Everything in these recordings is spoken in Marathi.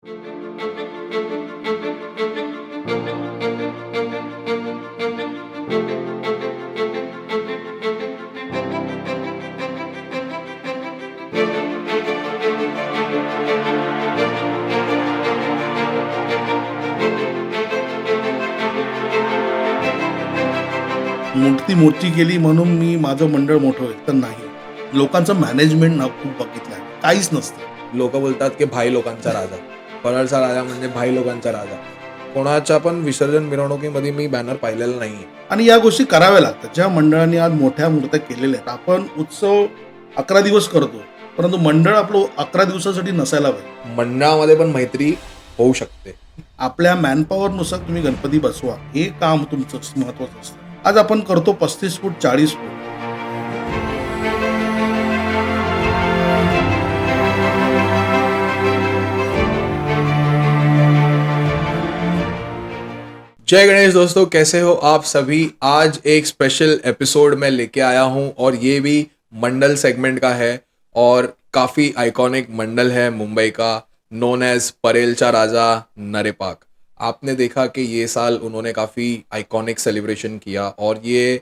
मूर्ती मोठी केली म्हणून मी माझं मंडळ मोठं होईल तर नाही. लोकांचं मॅनेजमेंट ना खूप बघितलं आहे. काहीच नसतं. लोक बोलतात की भाई लोकांचा राजा, परळचा राजा म्हणजे भाई लोकांचा राजा. कोणाच्या पण विसर्जन मिरवणुकीमध्ये मी बॅनर पाहिलेला नाहीये. आणि या गोष्टी कराव्या लागतात. ज्या मंडळांनी आज मोठ्या मूर्त्या केलेल्या आहेत. आपण उत्सव 11 दिवस करतो, परंतु मंडळ आपलं 11 दिवसासाठी नसायला पाहिजे. मंडळामध्ये पण मैत्री होऊ शकते. आपल्या मॅनपॉवरनुसार तुम्ही गणपती बसवा, हे काम तुमचं महत्वाचं असतं. आज आपण करतो 35 फूट 40 फूट. जय गणेश दोस्तों, कैसे हो आप सभी। आज एक स्पेशल एपिसोड में लेके आया हूं और ये भी मंडल सेगमेंट का है और काफी आइकॉनिक मंडल है मुंबई का, नोन एज परेलचा राजा नरेपाक। आपने देखा कि ये साल उन्होंने काफी आइकॉनिक सेलिब्रेशन किया और ये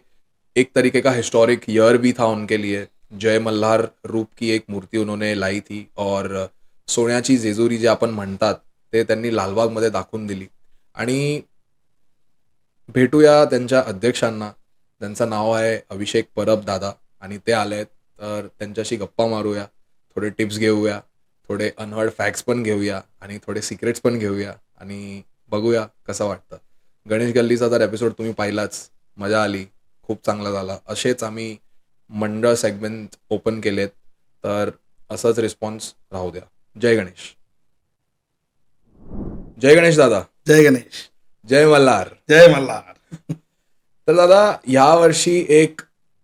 एक तरीके का हिस्टोरिक ईयर भी था उनके लिए। जय मल्हार रूप की एक मूर्ती उन्होंने लाई थी और सोन्याची जेजुरी जे आपण म्हणतात ते त्यांनी लालबागमध्ये दाखवून दिली। आणि भेटूया त्यांच्या अध्यक्षांना, त्यांचं नाव आहे अभिषेक परब दादा आणि ते आलेत, तर त्यांच्याशी गप्पा मारूया, थोडे टिप्स घेऊया, थोडे अनहर्ड फॅक्ट्स पण घेऊया आणि थोडे सिक्रेट्स पण घेऊया आणि बघूया कसं वाटतं। गणेश गल्लीचा तर एपिसोड तुम्ही पाहिलाच, मजा आली, खूप चांगला झाला। असेच आम्ही मंडळ सेगमेंट ओपन केलेत, तर असंच रिस्पॉन्स राहू द्या। जय गणेश। जय गणेश दादा। जय गणेश, जय मल्हार। जय मल्हार. तर दादा, या वर्षी एक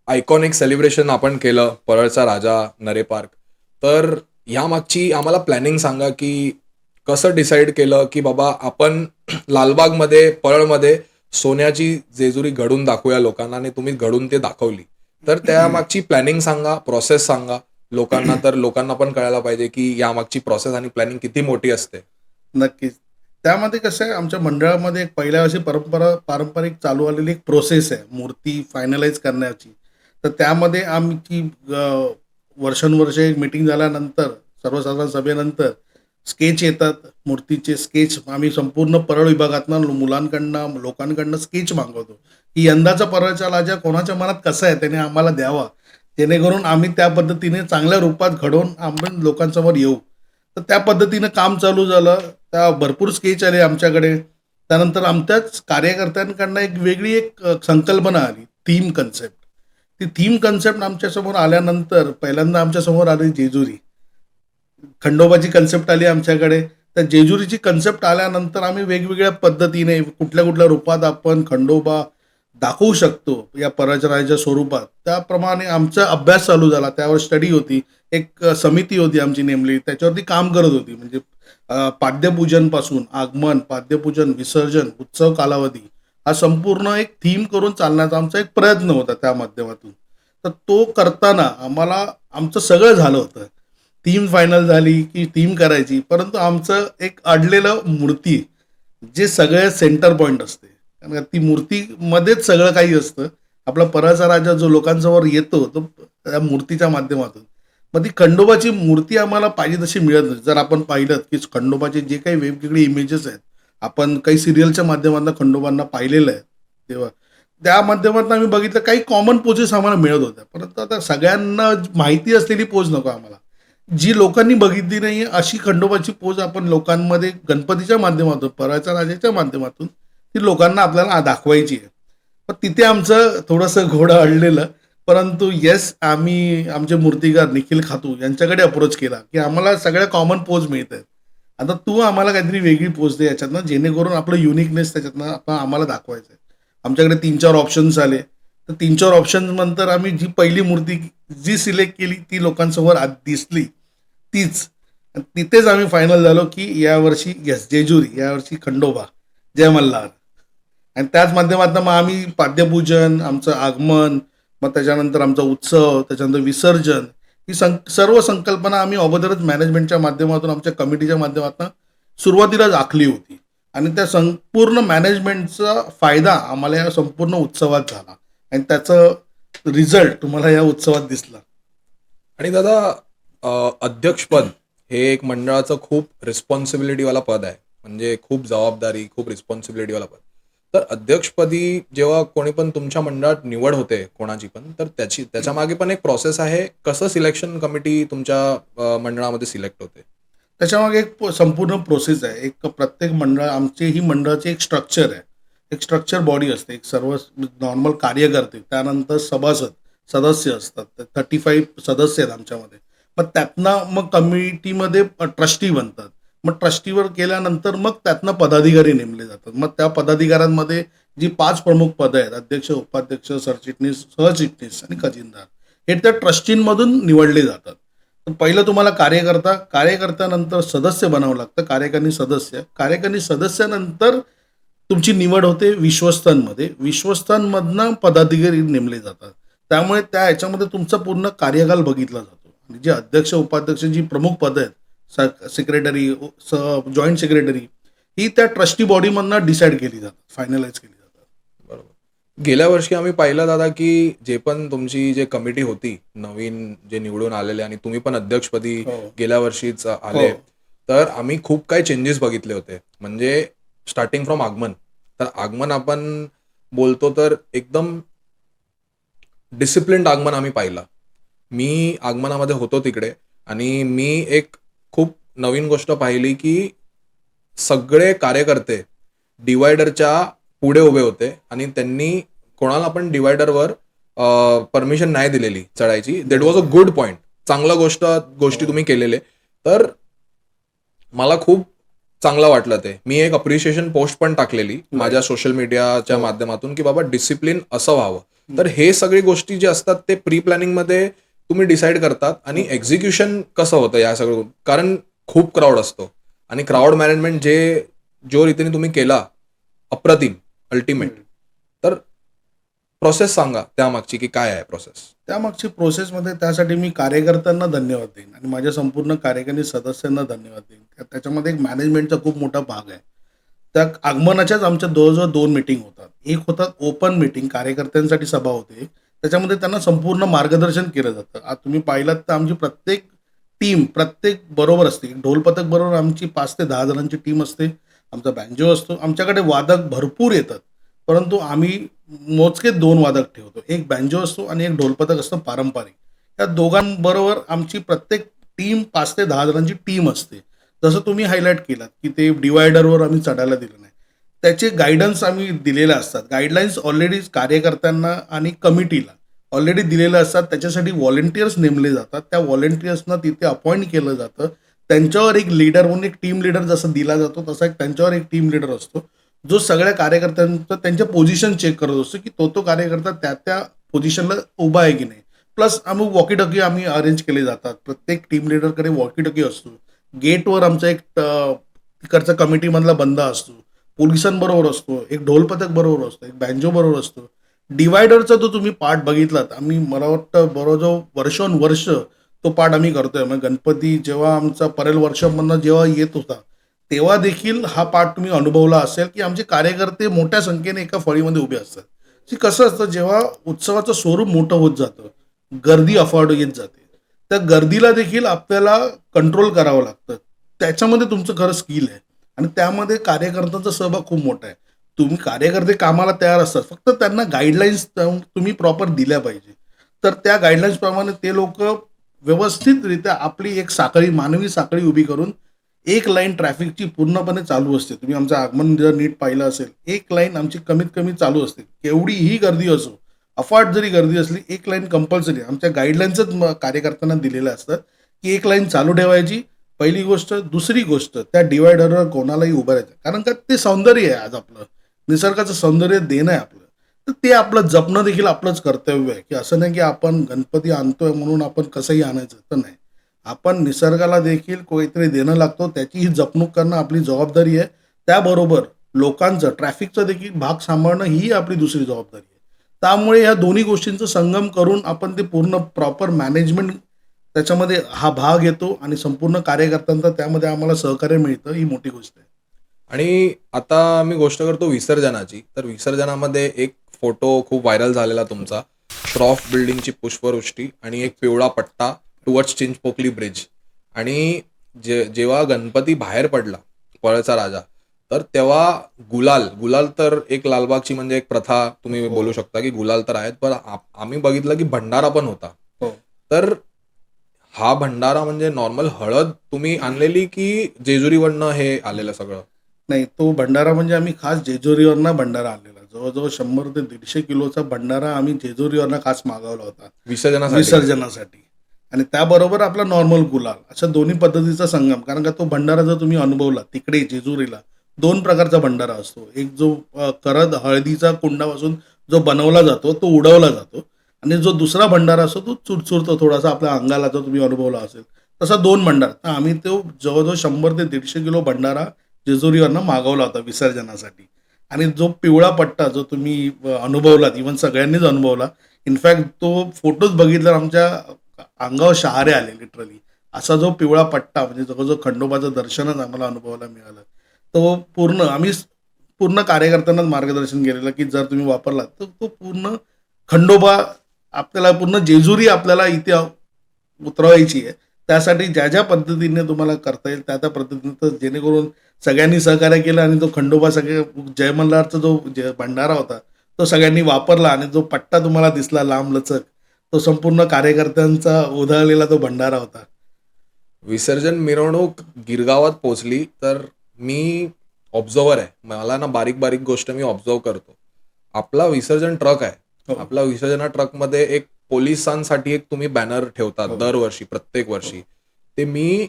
आयकॉनिक सेलिब्रेशन आपण केलं, परळचा राजा नरेपार्क। तर यामागची आम्हाला प्लॅनिंग सांगा की कसं डिसाईड केलं की बाबा आपण लालबागमध्ये परळमध्ये सोन्याची जेजुरी घडून दाखवूया लोकांना, आणि तुम्ही घडून ते दाखवली। तर त्यामागची प्लॅनिंग सांगा, प्रोसेस सांगा लोकांना, तर लोकांना पण कळायला पाहिजे की यामागची प्रोसेस आणि प्लॅनिंग किती मोठी असते। नक्कीच. त्यामध्ये कसं आहे, आमच्या मंडळामध्ये एक पहिल्या वर्षी पारंपरिक चालू आलेली एक प्रोसेस आहे मूर्ती फायनलाइज करण्याची. तर त्यामध्ये आमची वर्षानुवर्ष एक मीटिंग झाल्यानंतर, सर्वसाधारण सभेनंतर स्केच येतात, मूर्तीचे स्केच आम्ही संपूर्ण परळ विभागातनं मुलांकडनं लोकांकडनं स्केच मागवतो की यंदाचा परळचा राजा कोणाच्या मनात कसा आहे त्याने आम्हाला द्यावा, जेणेकरून आम्ही त्या पद्धतीने चांगल्या रूपात घडवून आपण लोकांसमोर येऊ. तर त्या पद्धतीनं काम चालू झालं. त्या भरपूर स्केच आले आमच्याकडे. त्यानंतर आमच्याच कार्यकर्त्यांकडनं एक वेगळी संकल्पना आली, थीम कन्सेप्ट. ती थीम कन्सेप्ट आमच्यासमोर आल्यानंतर पहिल्यांदा आमच्यासमोर आली जेजुरी. खंडोबाची कन्सेप्ट आली आमच्याकडे. त्या जेजुरीची कन्सेप्ट आल्यानंतर आम्ही वेगवेगळ्या पद्धतीने कुठल्या कुठल्या रूपात आपण खंडोबा दाखवू शकतो या परळच्या राजाच्या स्वरूपात, त्याप्रमाणे आमचा अभ्यास चालू झाला. त्यावर स्टडी होती, एक समिती होती आमची नेमली, त्याच्यावरती काम करत होती. म्हणजे पाद्यपूजन पासून आगमन, पाद्यपूजन, विसर्जन, उत्सव कालावधी हा संपूर्ण एक थीम करून चालण्याचा आमचा एक प्रयत्न होता त्या माध्यमातून. तर तो करताना आम्हाला आमचं सगळं झालं होतं. थीम फायनल झाली की थीम करायची, परंतु आमचं एक अडलेलं मूर्ती, जे सगळे सेंटर पॉईंट असते, कारण का ती मूर्तीमध्येच सगळं काही असतं. आपला परळचा राजा जो लोकांसमोर येतो तो त्या मूर्तीच्या माध्यमातून. मग ती खंडोबाची मूर्ती आम्हाला पाहिजे तशी मिळत नाही. जर आपण पाहिलं की खंडोबाचे जे काही वेगवेगळे इमेजेस आहेत, आपण काही सिरियलच्या माध्यमातून खंडोबांना पाहिलेलं आहे, तेव्हा त्या माध्यमातून आम्ही बघितलं काही कॉमन पोजेस आम्हाला मिळत होत्या. परंतु आता सगळ्यांना माहिती असलेली पोज नको आम्हाला, जी लोकांनी बघितली नाही अशी खंडोबाची पोज आपण लोकांमध्ये गणपतीच्या माध्यमातून, परळच्या राजाच्या माध्यमातून ती लोकांना आपल्याला दाखवायची आहे. पण तिथे आमचं थोडंसं घोडं अडलेलं. परंतु येस, आम्ही आमचे मूर्तिकार निखिल खातू यांच्याकडे अप्रोच केला की आम्हाला सगळ्या कॉमन पोज मिळत आहेत, आता तू आम्हाला काहीतरी वेगळी पोज दे याच्यातनं, जेणेकरून आपलं युनिकनेस त्याच्यातनं आपण आम्हाला दाखवायचं आहे. आमच्याकडे 3-4 ऑप्शन्स आले. तर 3-4 ऑप्शन्स नंतर आम्ही जी पहिली मूर्ती जी सिलेक्ट केली ती लोकांसमोर दिसली तीच. तिथेच आम्ही फायनल झालो की यावर्षी येस जेजुरी, यावर्षी खंडोबा, जय मल्हार. आणि त्याच माध्यमातून मग आम्ही पाद्यपूजन, आमचं आगमन, मग त्याच्यानंतर आमचा उत्सव, त्याच्यानंतर विसर्जन, ही सर्व संकल्पना आम्ही अगोदरच मॅनेजमेंटच्या माध्यमातून, आमच्या कमिटीच्या माध्यमातून सुरुवातीलाच आखली होती आणि त्या संपूर्ण मॅनेजमेंटचा फायदा आम्हाला या संपूर्ण उत्सवात झाला आणि त्याचं रिझल्ट तुम्हाला या उत्सवात दिसला. आणि दादा अध्यक्षपद हे एक मंडळाचं खूप रिस्पॉन्सिबिलिटीवाला पद आहे. म्हणजे खूप जबाबदारी, खूप रिस्पॉन्सिबिलिटीवाला पद. तर अध्यक्षपदी जेव्हा कोणी पण तुमच्या मंडळात निवड होते कोणाची पण, तर त्याच्या मागे पण एक प्रोसेस आहे. कसं सिलेक्शन कमिटी तुमच्या मंडळामध्ये सिलेक्ट होते? त्याच्यामागे एक संपूर्ण प्रोसेस आहे. एक प्रत्येक मंडळ आमची ही मंडळाची एक स्ट्रक्चर आहे. एक स्ट्रक्चर बॉडी असते. एक सर्व नॉर्मल कार्यकर्ते, त्यानंतर सभासद, सदस्य असतात. 35 सदस्य आहेत आमच्यामध्ये. मग त्यातनं मग कमिटीमध्ये ट्रस्टी बनतात. मग ट्रस्टीवर केल्यानंतर मग त्यातनं पदाधिकारी नेमले जातात. मग त्या पदाधिकाऱ्यांमध्ये जी 5 प्रमुख पदं आहेत, अध्यक्ष, उपाध्यक्ष, सरचिटणीस, सहचिटणीस आणि खजिनदार, हे त्या ट्रस्टींमधून निवडले जातात. तर पहिलं तुम्हाला कार्यकर्त्यानंतर सदस्य बनावं लागतं, कार्यकारिणी सदस्यानंतर तुमची निवड होते विश्वस्तांमध्ये. विश्वस्तांमधनं पदाधिकारी नेमले जातात. त्यामुळे त्या ह्याच्यामध्ये तुमचा पूर्ण कार्यकाल बघितला जातो. आणि जे अध्यक्ष, उपाध्यक्ष जी प्रमुख पदं आहेत, सेक्रेटरी, जॉईंट सेक्रेटरी, ही त्या ट्रस्टी बॉडीमधनं डिसाईड केली जातात, फायनलाइज केली जातात. बरोबर. गेल्या वर्षी आम्ही पाहिलं दादा, की जे पण तुमची जे कमिटी होती, नवीन जे निवडून आलेले आणि तुम्ही पण अध्यक्षपदी हो. गेल्या वर्षीच आले, हो. तर आम्ही खूप काही चेंजेस बघितले होते. म्हणजे स्टार्टिंग फ्रॉम आगमन. तर आगमन आपण बोलतो तर एकदम डिसिप्लिन्ड आगमन आम्ही पाहिलं. मी आगमनामध्ये होतो तिकडे आणि मी एक खूप नवीन गोष्ट पाहिली, की सगळे कार्यकर्ते डिवायडरच्या पुढे उभे होते आणि त्यांनी कोणाला पण डिवायडरवर परमिशन नाही दिलेली चढायची. That was a good point. चांगला गोष्टी तुम्ही केलेले. तर मला खूप चांगलं वाटलं ते. मी एक अप्रिशिएशन पोस्ट पण टाकलेली माझ्या सोशल मीडियाच्या हो. माध्यमातून, की बाबा डिसिप्लिन असं व्हावं. तर हे सगळी गोष्टी जे असतात ते प्री प्लॅनिंगमध्ये तुम्ही डिसाईड करतात आणि एक्झिक्युशन कसं होतं या सगळं, कारण खूप क्राऊड असतो आणि क्राऊड मॅनेजमेंट जो रीतीने तुम्ही केला, अप्रतिम, अल्टिमेट. तर प्रोसेस सांगा त्यामागची, की काय आहे प्रोसेस? त्यामागची प्रोसेसमध्ये त्यासाठी मी कार्यकर्त्यांना धन्यवाद देईन आणि माझ्या संपूर्ण कार्यकारिणी सदस्यांना धन्यवाद देईन. त्याच्यामध्ये एक मॅनेजमेंटचा खूप मोठा भाग आहे. त्या आगमनाच्याच आमच्या जवळजवळ 2 मीटिंग होतात. एक होतात ओपन मीटिंग, कार्यकर्त्यांसाठी सभा होते. त्याच्यामध्ये त्यांना संपूर्ण मार्गदर्शन केलं जातं. आज तुम्ही पाहिलात तर आमची प्रत्येक बरोबर असते. एक ढोलपथक बरोबर आमची 5 ते 10 जणांची टीम असते. आमचा बँजो असतो. आमच्याकडे वादक भरपूर येतात. परंतु आम्ही मोजके 2 वादक ठेवतो. एक बँजो असतो आणि एक ढोलपथक असतं पारंपरिक. या दोघांबरोबर आमची प्रत्येक टीम 5 ते 10 जणांची टीम असते. जसं तुम्ही हायलाइट केलात, की ते डिवायडरवर आम्ही चढायला दिलं नाही. त्याचे गाईडन्स आम्ही दिलेले असतात. गाईडलाईन्स ऑलरेडी कार्यकर्त्यांना आणि कमिटीला ऑलरेडी दिलेले असतात. त्याच्यासाठी व्हॉलंटियर्स नेमले जातात. त्या व्हॉलंटियर्सना तिथे अपॉइंट केलं जातं. त्यांच्यावर एक लीडर म्हणून एक टीम लीडर जसा दिला जातो, तसा एक त्यांच्यावर एक टीम लीडर असतो. जो सगळ्या कार्यकर्त्यांचं त्यांच्या पोझिशन चेक करत असतो, की तो कार्यकर्ता त्या पोझिशनला उभा आहे की नाही. प्लस वॉकी टॉकी आम्ही अरेंज केले जातात. प्रत्येक टीम लीडरकडे वॉकी टॉकी असतो. गेटवर आमचा एक तिकडचा कमिटीमधला बंदा असतो. पोलिसांबरोबर असतो. एक ढोलपथक बरोबर असतो. एक बँजो बरोबर असतो. डिवायडरचा जो तुम्ही पार्ट बघितलात, मला वाटतं बरोबर वर्षोनवर्ष तो पार्ट आम्ही करतोय. मग गणपती जेव्हा आमचा परेल वर्कशॉपमधनं जेव्हा येत होता, तेव्हा देखील हा पार्ट तुम्ही अनुभवला असेल, की आमचे कार्यकर्ते मोठ्या संख्येने एका फळीमध्ये उभे असतात. की कसं असतं, जेव्हा उत्सवाचं स्वरूप मोठं होत जातं, गर्दी अफाट येत जाते. त्या गर्दीला देखील आपल्याला कंट्रोल करावं लागतं. त्याच्यामध्ये तुमचं खरं स्किल आहे आणि त्यामध्ये कार्यकर्त्यांचा सहभाग खूप मोठा आहे. तुम्ही कार्यकर्ते कामाला तयार असतात. फक्त त्यांना गाईडलाईन्स तुम्ही प्रॉपर दिल्या पाहिजे. तर त्या गाईडलाईन्सप्रमाणे ते लोकं व्यवस्थितरित्या आपली एक मानवी साखळी उभी करून एक लाईन ट्रॅफिकची पूर्णपणे चालू असते. तुम्ही आमचं आगमन जर नीट पाहिलं असेल, एक लाईन आमची कमीत कमी चालू असते. केवढीही गर्दी असो, अफाट जरी गर्दी असली, एक लाईन कंपल्सरी आमच्या गाईडलाईन्सच कार्यकर्त्यांना दिलेल्या असतात, की एक लाईन चालू ठेवायची. पहिली गोष्ट. दुसरी गोष्ट, त्या डिवायडरवर कोणालाही उभं राहायचं. कारण का ते सौंदर्य आहे आज आपलं. निसर्गाचं सौंदर्य देणं आहे आपलं. तर ते आपलं जपणं देखील आपलंच कर्तव्य आहे, की असं नाही की आपण गणपती आणतोय म्हणून आपण कसंही आणायचं, तर नाही. आपण निसर्गाला देखील काहीतरी देणं लागतो. त्याची ही जपणूक करणं आपली जबाबदारी आहे. त्याबरोबर लोकांचं, ट्रॅफिकचा देखील भाग सांभाळणं ही आपली दुसरी जबाबदारी आहे. त्यामुळे या दोन्ही गोष्टींचा संगम करून आपण ते पूर्ण प्रॉपर मॅनेजमेंट त्याच्यामध्ये हा भाग येतो आणि संपूर्ण कार्यकर्त्यांचं त्यामध्ये आम्हाला सहकार्य मिळतं, ही मोठी गोष्ट आहे. आणि आता मी गोष्ट करतो विसर्जनाची. तर विसर्जनामध्ये एक फोटो खूप व्हायरल झालेला तुमचा. श्रॉफ बिल्डिंगची पुष्पवृष्टी आणि एक पिवळा पट्टा टुवर्ड्स चिंचपोकली ब्रिज. आणि जेव्हा गणपती बाहेर पडला, पळचा राजा, तर तेव्हा गुलाल गुलाल तर एक लालबागची म्हणजे एक प्रथा तुम्ही हो. बोलू शकता की गुलाल तर आहेत, पण आम्ही बघितलं की भंडारा पण होता. हो. तर हा भंडारा म्हणजे नॉर्मल हळद तुम्ही आणलेली की जेजुरीवरनं हे आलेलं सगळं? नाही, तो भंडारा म्हणजे आम्ही खास जेजुरीवरनं भंडारा आणलेला. जवळ-जवळ 100 ते 150 किलोचा भंडारा आम्ही जेजुरीवरनं खास मागवला होता, विसर्जनासाठी. विसर्जनासाठी. आणि त्याबरोबर आपला नॉर्मल गुलाल, अशा दोन्ही पद्धतीचा संगम. कारण का तो भंडारा जर तुम्ही अनुभवला तिकडे जेजुरीला, 2 प्रकारचा भंडारा असतो. एक जो करद हळदीचा कुंडापासून जो बनवला जातो, तो उडवला जातो आणि जो दुसरा भंडारा असतो, तो चुरचुरतो थोडासा आपल्या अंगाला, जर तुम्ही अनुभवला असेल. तसा 2 भंडारा. तर आम्ही तो जवळ-जवळ 100 ते 150 किलो भंडारा जेजुरीवरनं मागवला होता विसर्जनासाठी. आणि जो पिवळा पट्टा जो तुम्ही अनुभवलात, इव्हन सगळ्यांनीच अनुभवला. इनफॅक्ट तो फोटोच बघितल्यावर आमच्या अंगावर शहारे आले लिटरली. असा जो पिवळा पट्टा म्हणजे जवळ-जवळ खंडोबाचं दर्शनच आम्हाला अनुभवायला मिळालं. तो पूर्ण आम्ही पूर्ण कार्यकर्त्यांनाच मार्गदर्शन केलेलं, की जर तुम्ही वापरलात तर तो पूर्ण खंडोबा आपल्याला, पूर्ण जेजुरी आपल्याला इथे उतरवायची आहे. त्यासाठी ज्या पद्धतीने तुम्हाला करता येईल त्या पद्धतीने, तर जेणेकरून सगळ्यांनी सहकार्य केलं आणि तो खंडोबा सगळे जय मल्हारचा जो भंडारा होता, तो सगळ्यांनी वापरला आणि जो पट्टा तुम्हाला दिसला लांबलचक, तो संपूर्ण कार्यकर्त्यांचा उधळलेला तो भंडारा होता. विसर्जन मिरवणूक गिरगावात पोहोचली तर मी ऑब्झर्वर आहे. मला ना बारीक बारीक गोष्ट मी ऑब्झर्व करतो. आपला विसर्जन ट्रक आहे. हो. आपला विसर्जन ट्रकमध्ये एक पोलिसांसाठी एक तुम्ही बॅनर ठेवतात हो. दरवर्षी, प्रत्येक वर्षी. ते मी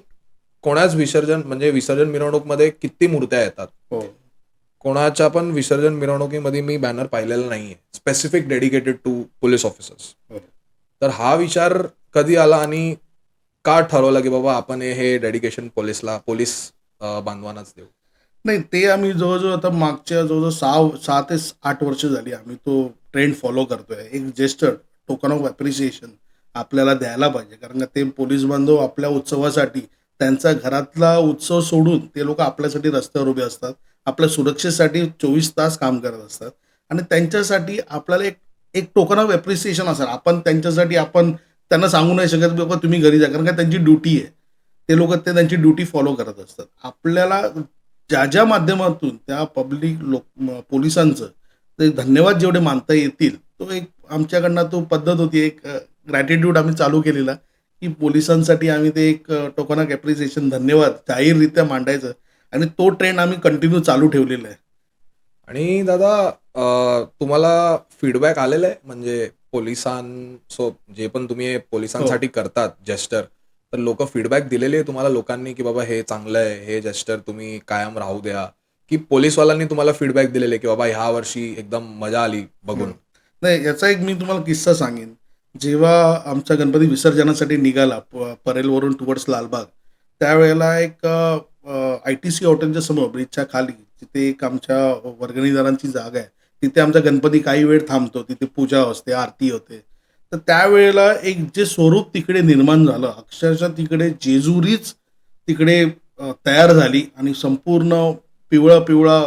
कोणाच विसर्जन म्हणजे विसर्जन मिरवणूकमध्ये किती मूर्त्या येतात. हो. कोणाच्या पण विसर्जन मिरवणुकीमध्ये मी बॅनर पाहिलेला नाहीये specific dedicated to police officers. हो. तर हा विचार कधी आला आणि का ठरवलं की बाबा आपण हे डेडिकेशन पोलीस बांधवांनाच देऊ? नाही, ते आम्ही जवळ-जवळ आता मागच्या जवळ-जवळ 6 ते 8 वर्ष झाली आम्ही तो ट्रेंड फॉलो करतोय. एक जेस्चर, टोकन ऑफ अप्रिसिएशन आपल्याला द्यायला पाहिजे. कारण का ते पोलीस बांधव आपल्या उत्सवासाठी त्यांचा घरातला उत्सव सोडून ते लोकं आपल्यासाठी रस्त्यावर उभे असतात. आपल्या सुरक्षेसाठी 24 तास काम करत असतात आणि त्यांच्यासाठी आपल्याला एक एक टोकन ऑफ अप्रिसिएशन असेल. आपण त्यांच्यासाठी आपण त्यांना सांगू नाही शकत, की बाबा तुम्ही घरी जा. कारण का त्यांची ड्युटी आहे. ते लोकं त्यांची ड्युटी फॉलो करत असतात. आपल्याला ज्या माध्यमातून त्या पब्लिक पोलिसांचं ते धन्यवाद जेवढे मानता येतील, तो एक आमच्याकडनं तो पद्धत होती. एक ग्रॅटिट्यूड आम्ही चालू केलेला, की पोलिसांसाठी आम्ही ते एक टोकन ऑफ अप्रिसिएशन, धन्यवाद जाहीररित्या मांडायचं आणि तो ट्रेंड आम्ही कंटिन्यू चालू ठेवलेला आहे. आणि दादा तुम्हाला फीडबॅक आलेला आहे म्हणजे पोलिसांसो जे पण तुम्ही हे पोलिसांसाठी करतात जेस्टर, तर लोक फीडबॅक दिलेले आहे तुम्हाला लोकांनी की बाबा हे चांगलं आहे, हे जेस्टर तुम्ही कायम राहू द्या, की पोलीसवाल्यांनी तुम्हाला फीडबॅक दिलेले की बाबा ह्या वर्षी एकदम मजा आली बघून? नाही, याचा एक मी तुम्हाला किस्सा सांगेन. जेव्हा आमचा गणपती विसर्जनासाठी निघाला परेलवरून टुवर्ड्स लालबाग, त्यावेळेला एक आय-टी-सी हॉटेलच्या समोर ब्रिजच्या खाली तिथे एक आमच्या वर्गणीदारांची जागा आहे. तिथे आमचा गणपती काही वेळ थांबतो. तिथे पूजा असते, आरती होते. तर त्यावेळेला एक जे स्वरूप तिकडे निर्माण झालं, अक्षरशः तिकडे जेजुरीच तिकडे तयार झाली आणि संपूर्ण पिवळा-पिवळा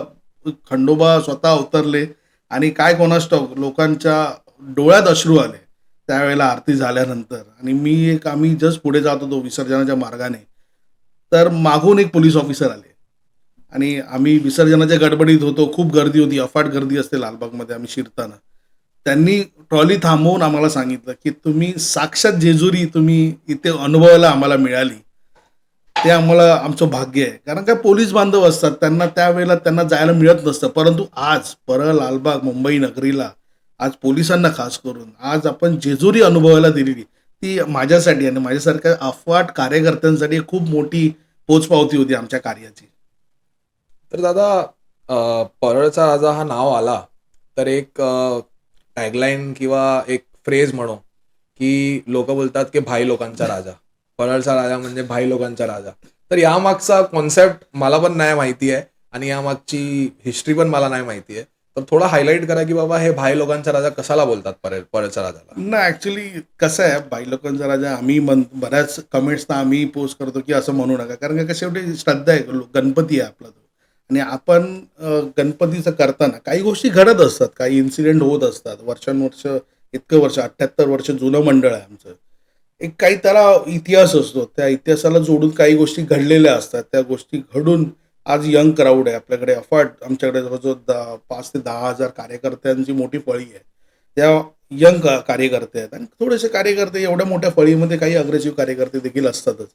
खंडोबा स्वतः अवतरले आणि काय कोणास ठाऊक लोकांच्या डोळ्यात अश्रू आले त्यावेळेला आरती झाल्यानंतर. आणि आम्ही जस्ट पुढे जात होतो विसर्जनाच्या मार्गाने, तर मागून एक पोलीस ऑफिसर आले आणि आम्ही विसर्जनाच्या गडबडीत होतो. खूप गर्दी होती, अफाट गर्दी असते लालबागमध्ये आम्ही शिरताना. त्यांनी ट्रॉली थांबवून आम्हाला सांगितलं, की तुम्ही साक्षात जेजुरी तुम्ही इथे अनुभवायला आम्हाला मिळाली. ते आम्हाला आमचं भाग्य आहे. कारण का पोलीस बांधव असतात, त्यांना त्यावेळेला त्यांना जायला मिळत नसतं. परंतु आज लालबाग, मुंबई नगरीला आज पोलिसांना खास करून आज आपण जेजुरी अनुभवायला दिलेली, ती माझ्यासाठी आणि माझ्यासारख्या अफाट कार्यकर्त्यांसाठी खूप मोठी पोचपावती होती आमच्या कार्याची. तर दादा परळचा राजा हा नाव आला तर एक टॅगलाईन किंवा एक फ्रेज म्हणू की लोक बोलतात की भाई लोकांचा राजा, परळचा राजा म्हणजे भाई लोकांचा राजा. तर यामागचा कॉन्सेप्ट मला पण नाही माहिती आहे आणि यामागची हिस्ट्री पण मला नाही माहिती आहे. तर थोडा हायलाईट करा की बाबा हे भाई लोकांचा राजा कशाला बोलतात परळचा राजाला. ना ऍक्च्युली कसं आहे, बाई लोकांचा राजा आम्ही बऱ्याच कमेंट्सना आम्ही पोस्ट करतो की असं म्हणू नका, कारण का शेवटी श्रद्धा आहे, गणपती आहे आपला तो. आणि आपण गणपतीचं करताना काही गोष्टी घडत असतात, काही इन्सिडेंट होत असतात. वर्षानुवर्ष, इतकं वर्ष, 78 वर्ष जुनं मंडळ आहे आमचं. एक काही त्याला इतिहास असतो, त्या इतिहासाला जोडून काही गोष्टी घडलेल्या असतात. त्या गोष्टी घडून आज यंग क्राऊड आहे आपल्याकडे, अफाट आमच्याकडे जवळजवळ 5 ते 10,000 कार्यकर्त्यांची मोठी फळी आहे. त्या यंग कार्यकर्ते आहेत, आणि थोडेसे कार्यकर्ते एवढ्या मोठ्या फळीमध्ये काही अग्रेसिव्ह कार्यकर्ते देखील असतातच.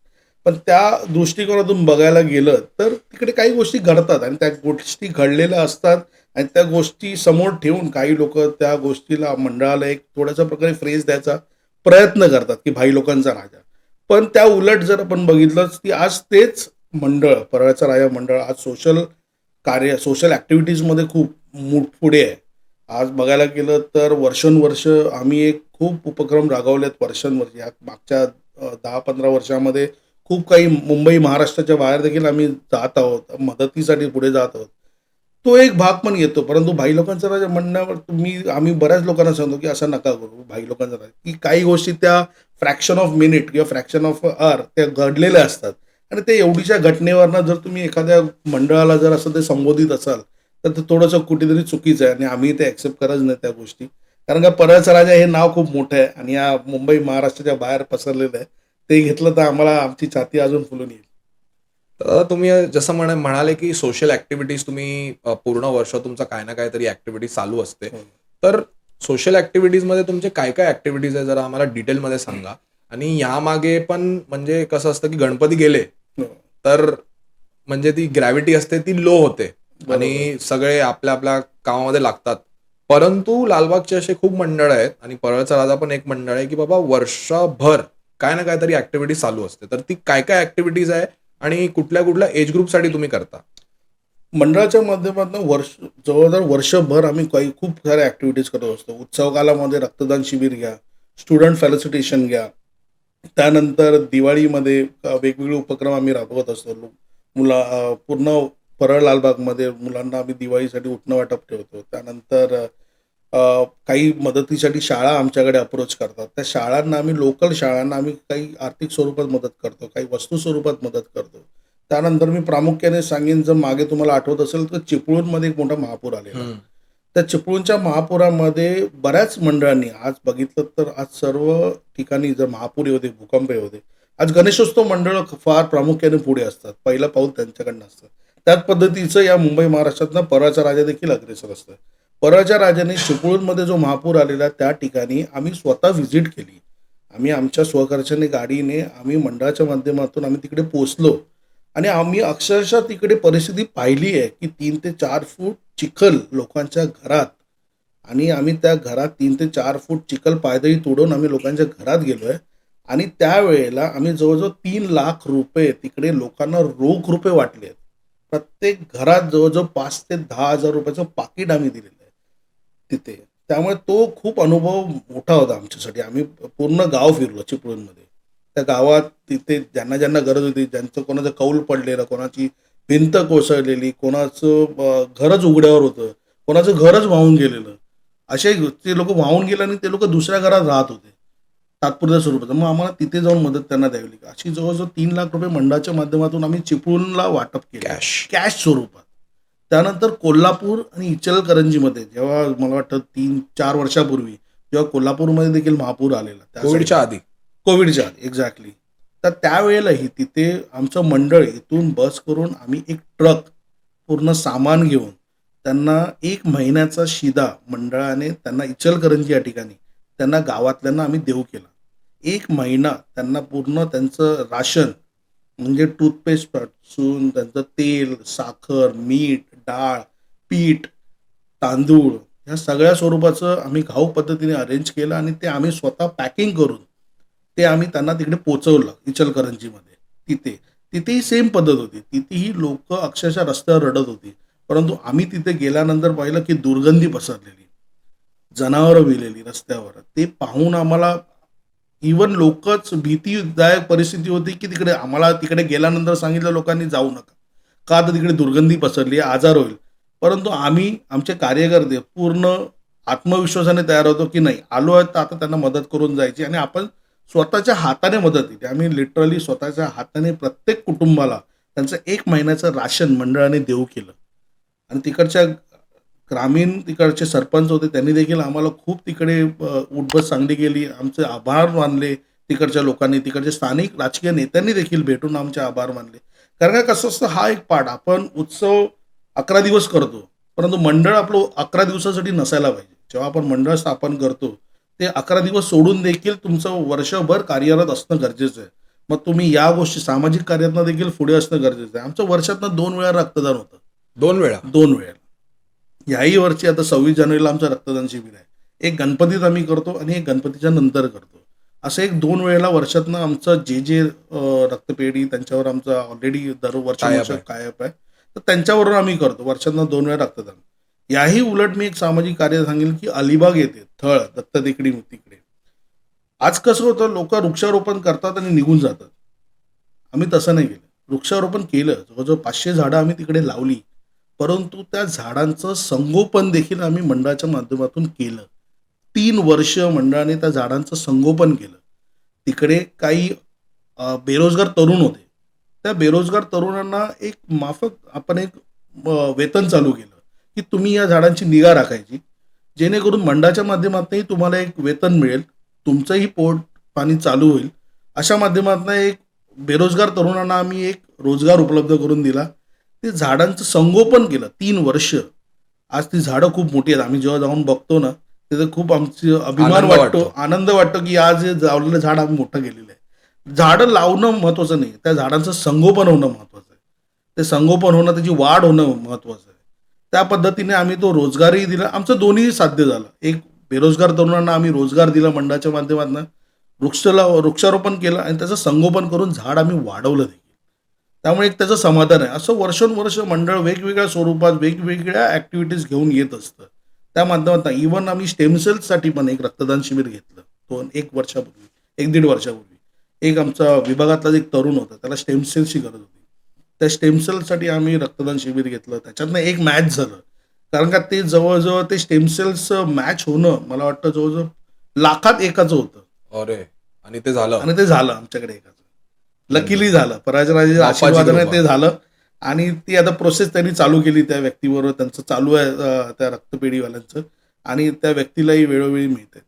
पण त्या दृष्टिकोनातून बघायला गेलं तर तिकडे काही गोष्टी घडतात, आणि त्या गोष्टी घडलेल्या असतात, आणि त्या गोष्टी समोर ठेवून काही लोक त्या गोष्टीला, मंडळाला एक थोड्याशा प्रकारे फ्रेज द्यायचा प्रयत्न करतात की भाई लोकांचा राजा. पण त्या उलट जर आपण बघितलं की आज तेच मंडळ, परळचा राजा मंडळ आज सोशल ॲक्टिव्हिटीजमध्ये खूप पुढे आहे. आज बघायला गेलं तर वर्षानुवर्ष आम्ही एक खूप उपक्रम राबवलेत वर्षानुवर्ष. या मागच्या 10-15 वर्षामध्ये खूप काही मुंबई, महाराष्ट्राच्या बाहेर देखील आम्ही जात आहोत, मदतीसाठी पुढे जात आहोत. तो एक भाग पण येतो. परंतु भाई लोकांचा राजा म्हणण्यावर आम्ही बऱ्याच लोकांना सांगतो की असं नका करू भाई लोकांचा राजा, की काही गोष्टी त्या फ्रॅक्शन ऑफ मिनिट किंवा फ्रॅक्शन ऑफ आवर त्या घडलेल्या असतात. आणि ते एवढीशा घटनेवरनं जर तुम्ही एखाद्या मंडळाला जर असं ते संबोधित असाल, तर ते थोडंसं कुठेतरी चुकीचं आहे, आणि आम्ही ते ॲक्सेप्ट करत नाही त्या गोष्टी. कारण का परळचा राजा हे नाव खूप मोठं आहे, आणि या मुंबई, महाराष्ट्राच्या बाहेर पसरलेलं आहे. ते घेतलं तर आम्हाला आमची छाती अजून फुलून येईल. तर तुम्ही जसं म्हणाले की सोशल ऍक्टिव्हिटीज तुम्ही पूर्ण वर्ष तुमचा काय ना काय तरी ऍक्टिव्हिटी चालू असते. हो. तर सोशल ऍक्टिव्हिटीज मध्ये तुमचे काय काय ऍक्टिव्हिटीज आहे जरा आम्हाला डिटेलमध्ये सांगा. आणि यामागे पण म्हणजे कसं असतं की गणपती गेले हो. तर म्हणजे ती ग्रॅव्हिटी असते ती लो होते बरोबर. आणि सगळे आपल्या आपल्या कामामध्ये लागतात. परंतु लालबागचे असे खूप मंडळ आहेत आणि परळचा राजा पण एक मंडळ आहे की बाबा वर्षभर काय ना काय तरी ऍक्टिव्हिटी चालू असते. तर ती काय काय ऍक्टिव्हिटीज आहे आणि कुठल्या कुठल्या एज ग्रुपसाठी तुम्ही करता? मंडळाच्या माध्यमातून जवळजवळ वर्षभर आम्ही काही खूप साऱ्या ॲक्टिव्हिटीज करत असतो. उत्सव कालामध्ये रक्तदान शिबिर घ्या, स्टुडंट फेलिसिटेशन घ्या. त्यानंतर दिवाळीमध्ये वेगवेगळे उपक्रम आम्ही राबवत असतो. पूर्ण परळ लालबागमध्ये मुलांना आम्ही दिवाळीसाठी उठणं वाटप ठेवतो. त्यानंतर काही मदतीसाठी शाळा आमच्याकडे अप्रोच करतात. त्या शाळांना आम्ही, लोकल शाळांना आम्ही काही आर्थिक स्वरूपात मदत करतो, काही वस्तू स्वरूपात मदत करतो. त्यानंतर मी प्रामुख्याने सांगेन, जर मागे तुम्हाला आठवत असेल तर चिपळूणमध्ये एक मोठा महापूर आलेला. त्या चिपळूणच्या महापुरामध्ये बऱ्याच मंडळांनी, आज बघितलं तर आज सर्व ठिकाणी जर महापूर येऊ दे, भूकंप येऊ दे, आज गणेशोत्सव मंडळ फार प्रामुख्याने पुढे असतात. पहिलं पाऊल त्यांच्याकडनं असतं. त्याच पद्धतीचं या मुंबई, महाराष्ट्रातनं परळचा राजा देखील अग्रेसर असतं. परळच्या राजाने चिपळूणमध्ये जो महापूर आलेला त्या ठिकाणी आम्ही स्वतः व्हिजिट केली. आम्ही आमच्या स्वखर्चाने गाडीने आम्ही मंडळाच्या माध्यमातून आम्ही तिकडे पोहोचलो, आणि आम्ही अक्षरशः तिकडे परिस्थिती पाहिली आहे की 3 ते 4 फूट चिखल लोकांच्या घरात, आणि आम्ही त्या घरात 3 ते 4 फूट चिखल पायदळी तोडून आम्ही लोकांच्या घरात गेलोय. आणि त्यावेळेला आम्ही जवळजवळ 3 लाख रुपये तिकडे लोकांना रोख रुपये वाटले आहेत. प्रत्येक घरात जवळजवळ 5 ते 10,000 रुपयाचं पाकिट आम्ही दिलेलं आहे तिथे. त्यामुळे तो खूप अनुभव मोठा होता आमच्यासाठी. आम्ही पूर्ण गाव फिरलो चिपळूणमध्ये. त्या गावात तिथे ज्यांना ज्यांना गरज होती, ज्यांचं कोणाचं कौल पडलेलं, कोणाची भिंत कोसळलेली, कोणाचं घरच उघड्यावर होतं, कोणाचं घरच वाहून गेलेलं, असे ते लोक वाहून गेले, आणि ते लोक दुसऱ्या घरात राहत होते तात्पुरत्या स्वरूपात. मग आम्हाला तिथे जाऊन मदत त्यांना द्यावी लागली. अशी जवळजवळ 3 लाख रुपये मंडळाच्या माध्यमातून आम्ही चिपळूणला वाटप केले, कॅश स्वरूपात. त्यानंतर कोल्हापूर आणि इचलकरंजीमध्ये जेव्हा मला वाटतं 3-4 वर्षापूर्वी जेव्हा कोल्हापूरमध्ये देखील महापूर आलेला, कोविडच्या आधी एक्झॅक्टली. तर त्यावेळेलाही तिथे आमचं मंडळ इथून बस करून आम्ही एक ट्रक पूर्ण सामान घेऊन त्यांना 1 महिन्याचा शिदा मंडळाने त्यांना इचलकरंजी या ठिकाणी त्यांना गावातल्यांना आम्ही देऊ केला. 1 महिना त्यांना पूर्ण त्यांचं राशन, म्हणजे टूथपेस्ट पासून त्यांचं तेल, साखर, मीठ, डाळ, पीठ, तांदूळ, ह्या सगळ्या स्वरूपाचं आम्ही घाऊक पद्धतीने अरेंज केलं, आणि ते आम्ही स्वतः पॅकिंग करून ते आम्ही त्यांना तिकडे पोचवलं इचलकरंजीमध्ये. तिथेही सेम पद्धत होती. तिथेही लोक अक्षरशः रस्त्यावर रडत होती. परंतु आम्ही तिथे गेल्यानंतर पाहिलं की दुर्गंधी पसरलेली, जनावरं विलेली रस्त्यावर. ते पाहून आम्हाला इवन लोकच, भीतीदायक परिस्थिती होती की तिकडे आम्हाला तिकडे गेल्यानंतर सांगितलं लोकांनी जाऊ नका, का तर तिकडे दुर्गंधी पसरली, आजार होईल. परंतु आम्ही आमचे कार्यकर्ते पूर्ण आत्मविश्वासाने तयार होतो की नाही आलो आहे तर आता त्यांना मदत करून जायची आणि आपण स्वतःच्या हाताने मदत केली. आम्ही लिटरली स्वतःच्या हाताने प्रत्येक कुटुंबाला त्यांचं 1 महिन्याचं राशन मंडळाने देऊ केलं. आणि तिकडच्या ग्रामीण तिकडचे सरपंच होते त्यांनी देखील आम्हाला खूप तिकडे उठबस चांगली केली. आमचे आभार मानले तिकडच्या लोकांनी, तिकडचे स्थानिक राजकीय नेत्यांनी देखील भेटून आमचे आभार मानले. कारण का कसं असतं हा एक पाठ आपण उत्सव 11 दिवस करतो. परंतु मंडळ आपलं 11 दिवसासाठी नसायला पाहिजे. जेव्हा आपण मंडळ स्थापन करतो, ते 11 दिवस सोडून देखील तुमचं वर्षभर कार्यरत असणं गरजेचं आहे. मग तुम्ही या गोष्टी सामाजिक कार्यातनं देखील पुढे असणं गरजेचं आहे. आमचं वर्षातनं 2 वेळा रक्तदान होतं. 2 वेळा? 2 वेळेला. याही वर्षी आता 26 जानेवारीला आमचं रक्तदान शिबिर आहे. एक गणपतीत आम्ही करतो आणि एक गणपतीच्या नंतर करतो. असं एक 2 वेळेला वर्षातनं आमचं जे रक्तपेढी त्यांच्यावर आमचं ऑलरेडी दर वर्षानुवर्ष कायम आहे. कायम आहे. तर त्यांच्यावरून आम्ही करतो. वर्षातनं 2 वेळा रक्तदान. याही उलट मी एक सामाजिक कार्य सांगेल, की अलिबाग येथे थळ दत्त टेकडी तिकडे. आज कसं होतं लोकं वृक्षारोपण करतात आणि निघून जातात. आम्ही तसं नाही केलं. वृक्षारोपण केलं. जवळ-जवळ 500 झाडं आम्ही तिकडे लावली. परंतु त्या झाडांचं संगोपन देखील आम्ही मंडळाच्या माध्यमातून केलं. 3 वर्ष मंडळाने त्या झाडांचं संगोपन केलं. तिकडे काही बेरोजगार तरुण होते. त्या बेरोजगार तरुणांना एक माफक आपण एक वेतन चालू केलं, की तुम्ही या झाडांची निगा राखायची. जेणेकरून मंडळाच्या माध्यमातूनही तुम्हाला एक वेतन मिळेल. तुमचंही पोट पाणी चालू होईल. अशा माध्यमातून एक बेरोजगार तरुणांना आम्ही एक रोजगार उपलब्ध करून दिला. ते झाडांचं संगोपन केलं 3 वर्ष. आज ती झाडं खूप मोठी आहेत. आम्ही जेव्हा जाऊन बघतो ना, तिथे खूप आमची अभिमान आनंद वाटतो, वाटतो. आनंद वाटतो, की आज हे लावलेलं झाड आम्ही मोठं केलेलं आहे. झाडं लावणं महत्त्वाचं नाही, त्या झाडांचं संगोपन होणं महत्त्वाचं आहे. ते संगोपन होणं, त्याची वाढ होणं महत्त्वाचं आहे. त्या पद्धतीने आम्ही तो रोजगारही दिला. आमचं दोन्हीही साध्य झालं. एक बेरोजगार तरुणांना आम्ही रोजगार दिला मंडळाच्या माध्यमातून. वृक्षारोपण केलं आणि त्याचं संगोपन करून झाड आम्ही वाढवलं देखील. त्यामुळे एक त्याचं समाधान आहे. असं वर्षोनवर्ष मंडळ वेगवेगळ्या स्वरूपात वेगवेगळ्या ॲक्टिव्हिटीज घेऊन येत असतं. त्या माध्यमातून इव्हन आम्ही स्टेम सेल्ससाठी पण एक रक्तदान शिबिर घेतलं. 1 वर्षापूर्वी, 1-1.5 वर्षापूर्वी. एक आमचा विभागातला एक तरुण होता. त्याला स्टेम सेल्सची गरज होती. त्या स्टेम सेल्ससाठी आम्ही रक्तदान शिबिर घेतलं. त्याच्यातनं एक मॅच झालं. कारण का ते जवळ-जवळ ते स्टेम सेल्सचं मॅच होणं मला वाटतं जवळ-जवळ लाखात एकाचं होतं. अरे! आणि ते झालं. आणि ते झालं आमच्याकडे एकाचं. म्हणजे लकीली झालं. पराजराजेच्या बाप्पाची आशीर्वादाने कृपा. ते झालं आणि ती आता प्रोसेस त्यांनी चालू केली त्या व्यक्तीबरोबर. त्यांचं चालू आहे त्या रक्तपेढीवाल्यांचं आणि त्या व्यक्तीलाही वेळोवेळी मिळतंय.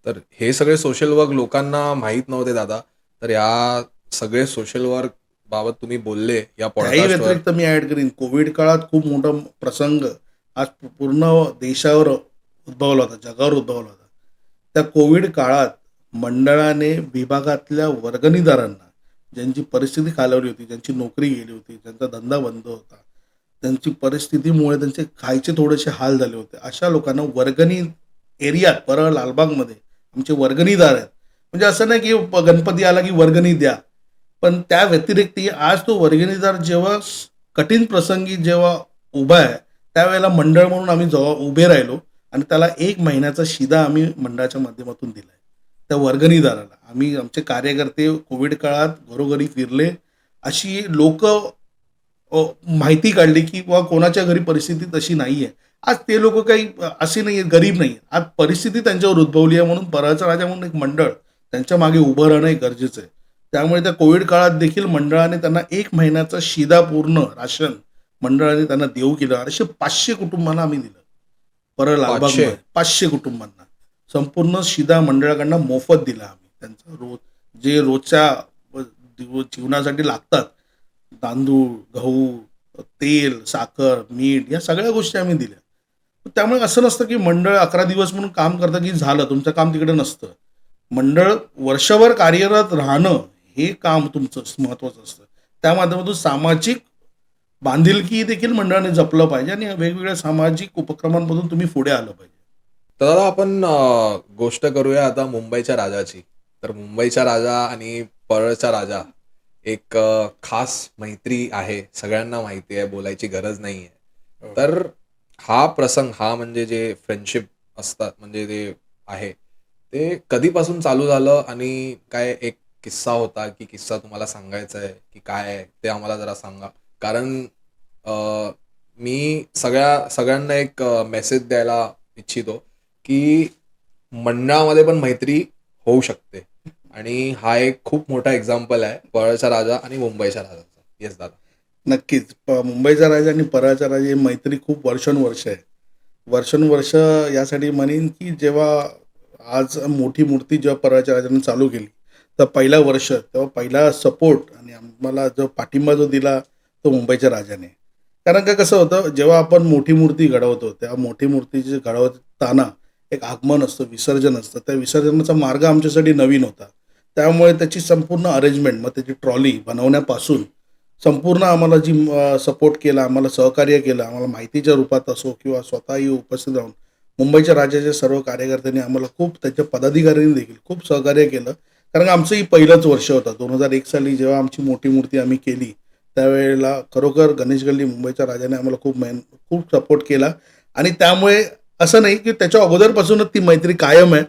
तर हे सगळे सोशल वर्क लोकांना माहीत नव्हते दादा. तर या सगळे सोशल वर्क बाबत तुम्ही बोलले या त्याही पॉडकास्टवर. व्यतिरिक्त मी ॲड करीन कोविड काळात खूप मोठा प्रसंग आज पूर्ण देशावर उद्भवला होता, जगावर उद्भवला होता. त्या कोविड काळात मंडळाने विभागातल्या वर्गणीदारांना ज्यांची परिस्थिती खालावली होती, ज्यांची नोकरी गेली होती, ज्यांचा धंदा बंद होता, त्यांची परिस्थितीमुळे त्यांचे खायचे थोडेसे हाल झाले होते. अशा लोकांना वर्गणी एरियात परळ लालबागमध्ये आमचे वर्गणीदार आहेत. म्हणजे असं नाही की गणपती आला की वर्गणी द्या. पण त्या व्यतिरिक्त आज तो वर्गणीदार जेव्हा कठीण प्रसंगी जेव्हा उभा आहे, त्यावेळेला मंडळ म्हणून आम्ही जेव्हा उभे राहिलो आणि त्याला 1 महिन्याचा शिधा आम्ही मंडळाच्या माध्यमातून दिलाय. त्या वर्गणीदाराला. आम्ही आमचे कार्यकर्ते कोविड काळात घरोघरी फिरले. अशी लोकं माहिती काढली की बुवा कोणाच्या घरी परिस्थिती तशी नाहीये. आज ते लोकं काही असे नाहीयेत, गरीब नाहीयेत. आज परिस्थिती त्यांच्यावर उद्भवली आहे म्हणून परळचा राजा म्हणून एक मंडळ त्यांच्या मागे उभं राहणं हे गरजेचं आहे. त्यामुळे त्या कोविड काळात देखील मंडळाने त्यांना 1 महिन्याचा शिधा पूर्ण राशन मंडळाने त्यांना देऊ केलं. असे 500 कुटुंबांना आम्ही दिलं. परळ 500? लालबागमध्ये 500 कुटुंबांना. संपूर्ण शिधा मंडळाकडनं मोफत दिला आम्ही. त्यांचं जे रोजच्या जीवनासाठी लागतात. तांदूळ, गहू, तेल, साखर, मीठ या सगळ्या गोष्टी आम्ही दिल्या. त्यामुळे असं नसतं की मंडळ 11 दिवस म्हणून काम करतं की झालं तुमचं काम तिकडे नसतं. मंडळ वर्षभर कार्यरत राहणं हे काम तुमचं महत्त्वाचं असतं. त्या माध्यमातून सामाजिक बांधिलकी देखील मंडळाने जपलं पाहिजे आणि वेगवेगळ्या सामाजिक उपक्रमांमधून तुम्ही पुढे आलं पाहिजे. तर दादा आपण गोष्ट करूया आता मुंबईच्या राजाची. तर मुंबईचा राजा आणि परळचा राजा एक खास मैत्री आहे. सगळ्यांना माहिती आहे, बोलायची गरज नाही आहे. तर हा प्रसंग हा म्हणजे जे फ्रेंडशिप असतात म्हणजे ते आहे ते कधीपासून चालू झालं आणि काय एक किस्सा होता की किस्सा तुम्हाला सांगायचा आहे की काय आहे ते आम्हाला जरा सांगा. कारण मी सगळ्यांना एक मेसेज द्यायला इच्छितो की मंडळामध्ये पण मैत्री होऊ शकते. आणि हा एक खूप मोठा एक्झाम्पल आहे परळचा राजा आणि मुंबईच्या राजाचा. येस दादा. नक्कीच. मुंबईचा राजा आणि परळचा राजा ही मैत्री खूप वर्षानुवर्ष आहे. वर्षानुवर्ष यासाठी म्हणेन, की जेव्हा आज मोठी मूर्ती जेव्हा परळच्या राजाने चालू केली, तर पहिलं वर्ष तेव्हा पहिला सपोर्ट आणि आम्हाला जो पाठिंबा जो दिला, तो मुंबईच्या राजाने. कारण का कसं होतं, जेव्हा आपण मोठी मूर्ती घडवतो, तेव्हा मोठी मूर्तीची घडवताना एक आगमन असतं, विसर्जन असतं. त्या विसर्जनाचा मार्ग आमच्यासाठी नवीन होता. त्यामुळे त्याची संपूर्ण अरेंजमेंट, मग त्याची ट्रॉली बनवण्यापासून संपूर्ण आम्हाला जी सपोर्ट केला, आम्हाला सहकार्य केलं, आम्हाला माहितीच्या रूपात असो किंवा स्वतःही उपस्थित राहून मुंबईच्या राज्याच्या सर्व कार्यकर्त्यांनी आम्हाला खूप, त्यांच्या पदाधिकाऱ्यांनी देखील खूप सहकार्य केलं. कारण आमचंही पहिलंच वर्ष होतं. 2001 साली जेव्हा आमची मोठी मूर्ती आम्ही केली, त्यावेळेला खरोखर गणेश गल्ली मुंबईच्या राजाने आम्हाला खूप सपोर्ट केला. आणि त्यामुळे असं नाही, की त्याच्या अगोदरपासूनच ती मैत्री कायम आहे.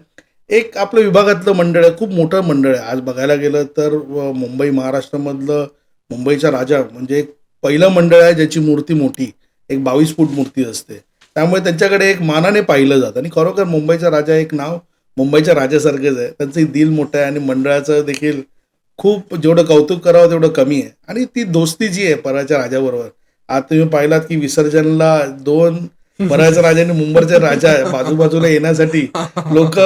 एक आपलं विभागातलं मंडळ आहे, खूप मोठं मंडळ आहे. आज बघायला गेलं तर मुंबई महाराष्ट्रामधलं मुंबईचा राजा म्हणजे एक पहिलं मंडळ आहे ज्याची मूर्ती मोठी, एक 22 फूट मूर्ती असते. त्यामुळे त्यांच्याकडे एक मानाने पाहिलं जातं आणि खरोखर मुंबईचा राजा एक नाव मुंबईच्या राजासारखंच आहे. त्यांचंही दिल मोठं आहे आणि मंडळाचं देखील खूप, जेवढं कौतुक करावं तेवढं कमी आहे. आणि ती दोस्ती जी आहे परळच्या राजाबरोबर, आज तुम्ही पाहिलात की विसर्जनला 2 परळच्या राजा आणि मुंबईचा राजा बाजूबाजूला येण्यासाठी लोक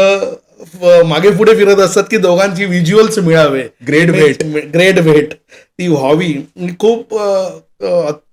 मागे पुढे फिरत असतात की दोघांची व्हिज्युअल्स मिळावे. ग्रेट भेट. ग्रेट भेट ती व्हावी. खूप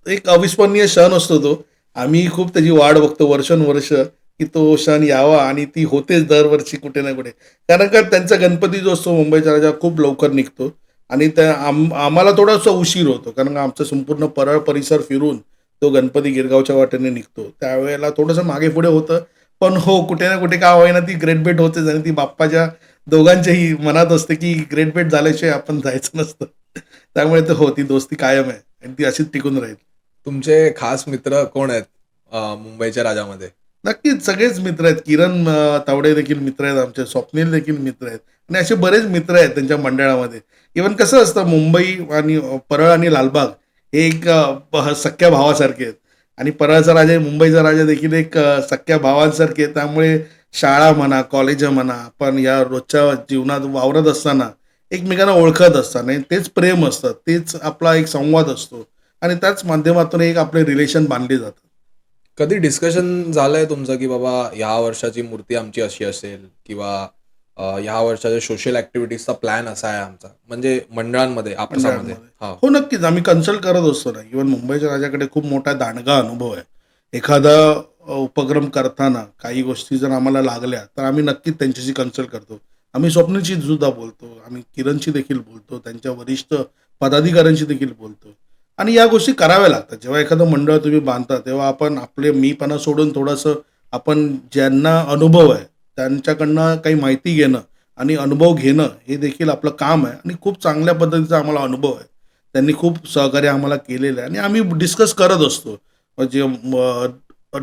एक अविस्मरणीय क्षण असतो तो. आम्ही खूप त्याची वाट बघतो वर्षानुवर्ष, की तो क्षण यावा आणि ती होतेच दरवर्षी कुठे ना कुठे. कारण का त्यांचा गणपती जो असतो मुंबईचा राजा खूप लवकर निघतो आणि त्या आम्हाला थोडासा उशीर होतो. कारण का आमचा संपूर्ण परळ परिसर फिरून तो गणपती गिरगावच्या वाटेने निघतो. त्यावेळेला थोडंसं मागे पुढे होतं. पण हो, कुठे ना कुठे का होईना ती ग्रेट भेट होतेच आणि ती बाप्पाच्या दोघांच्याही मनात असते, की ग्रेट भेट झाल्याशिवाय आपण जायचं नसतं. त्यामुळे तर हो, ती दोस्ती कायम आहे आणि ती अशीच टिकून राहील. तुमचे खास मित्र कोण आहेत मुंबईच्या राजामध्ये? नक्कीच सगळेच मित्र आहेत. किरण तावडे देखील मित्र आहेत आमचे, स्वप्नील देखील मित्र आहेत आणि असे बरेच मित्र आहेत त्यांच्या मंडळामध्ये. इव्हन कसं असतं, मुंबई आणि परळ आणि लालबाग हे एक सख्या भावासारखे आहेत आणि परळचा राजा, मुंबईचा राजा देखील एक सख्या भावांसारखे आहेत. त्यामुळे शाळा म्हणा, कॉलेज म्हणा, आपण या रोजच्या जीवनात वावरत असताना एकमेकांना ओळखत असताना तेच प्रेम असतं, तेच आपला एक संवाद असतो आणि त्याच माध्यमातून एक आपले रिलेशन बांधले जातात. कधी डिस्कशन झालंय तुमचं की बाबा ह्या वर्षाची मूर्ती आमची अशी असेल किंवा ह्या वर्षाच्या सोशल ऍक्टिव्हिटीजचा प्लॅन असा आहे आमचा, म्हणजे मंडळांमध्ये आपसामध्ये? मंडळांमध्ये. हा. हो, नक्कीच. आम्ही कन्सल्ट करत असतो ना. इव्हन मुंबईच्या राजाकडे खूप मोठा दांडगा अनुभव आहे. एखादा उपक्रम करताना काही गोष्टी जर आम्हाला लागल्या, तर आम्ही नक्कीच त्यांच्याशी कन्सल्ट करतो. आम्ही स्वप्नीलशी सुद्धा बोलतो. आम्ही किरणशी देखील बोलतो. त्यांच्या वरिष्ठ पदाधिकाऱ्यांशी देखील बोलतो. आणि या गोष्टी कराव्या लागतात. जेव्हा एखादं मंडळ तुम्ही बांधता, तेव्हा आपण आपले मीपणा सोडून थोडंसं आपण ज्यांना अनुभव आहे, त्यांच्याकडनं काही माहिती घेणं आणि अनुभव घेणं हे देखील आपलं काम आहे आणि खूप चांगल्या पद्धतीचा आम्हाला अनुभव आहे. त्यांनी खूप सहकार्य आम्हाला केलेलं आहे आणि आम्ही डिस्कस करत असतो. म्हणजे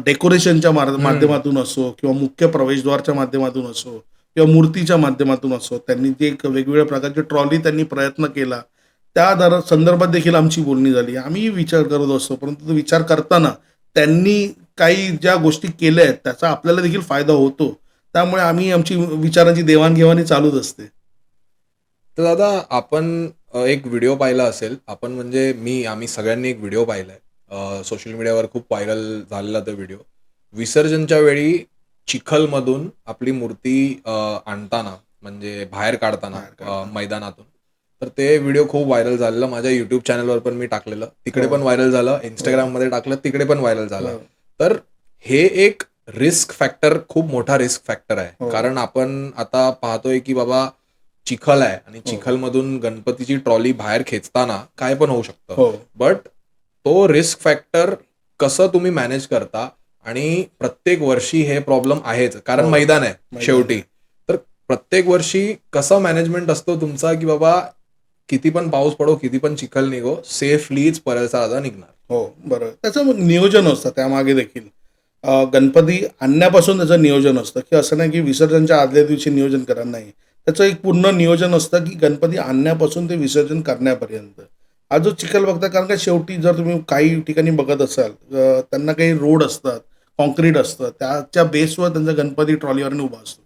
डेकोरेशनच्या माध्यमातून असो किंवा मुख्य प्रवेशद्वारच्या माध्यमातून असो किंवा मूर्तीच्या माध्यमातून असो, त्यांनी जे एक वेगवेगळ्या प्रकारची ट्रॉली त्यांनी प्रयत्न केला, त्या संदर्भात देखील आमची बोलणी झाली. आम्ही विचार करत असतो, परंतु तो विचार करताना त्यांनी काही ज्या गोष्टी केल्या आहेत त्याचा आपल्याला देखील फायदा होतो. त्यामुळे आम्ही आमची विचारांची देवाणघेवाणी चालूच असते. तर दादा, आपण एक व्हिडिओ पाहिला असेल, आपण म्हणजे आम्ही सगळ्यांनी एक व्हिडिओ पाहिलाय सोशल मीडियावर, खूप व्हायरल झालेला तो व्हिडिओ. विसर्जनच्या वेळी चिखलमधून आपली मूर्ती आणताना, म्हणजे बाहेर काढताना मैदानातून. तर ते व्हिडिओ खूप व्हायरल झालेला. माझ्या युट्यूब चॅनलवर पण मी टाकलेलं, तिकडे हो. पण व्हायरल झालं. इंस्टाग्राममध्ये टाकलं, तिकडे पण व्हायरल झालं. हो. तर हे एक रिस्क फॅक्टर, खूप मोठा रिस्क फॅक्टर आहे. हो. कारण आपण आता पाहतोय की बाबा चिखल आहे आणि हो. चिखलमधून गणपतीची ट्रॉली बाहेर खेचताना काय पण होऊ शकतं. हो. बट तो रिस्क फॅक्टर कसं तुम्ही मॅनेज करता? आणि प्रत्येक वर्षी हे प्रॉब्लेम आहेच, कारण हो. मैदान आहे मैदान शेवटी. आहे. तर प्रत्येक वर्षी कसं मॅनेजमेंट असतो तुमचा की बाबा किती पण पाऊस पडो, किती पण चिखल निघो, सेफलीच परळचा राजा निघणार? हो, बरोबर. त्याचं मग नियोजन असतं त्यामागे देखील. गणपती आणण्यापासून त्याचं नियोजन असतं, की असं नाही की विसर्जनच्या आदल्या दिवशी नियोजन करा, नाही. त्याचं एक पूर्ण नियोजन असतं, की गणपती आणण्यापासून ते विसर्जन करण्यापर्यंत. हा जो चिखल बघता, कारण का शेवटी जर तुम्ही काही ठिकाणी बघत असाल, त्यांना काही रोड असतात, काँक्रीट असतं, त्याच्या बेसवर त्यांचा गणपती ट्रॉलीवरने उभा असतो.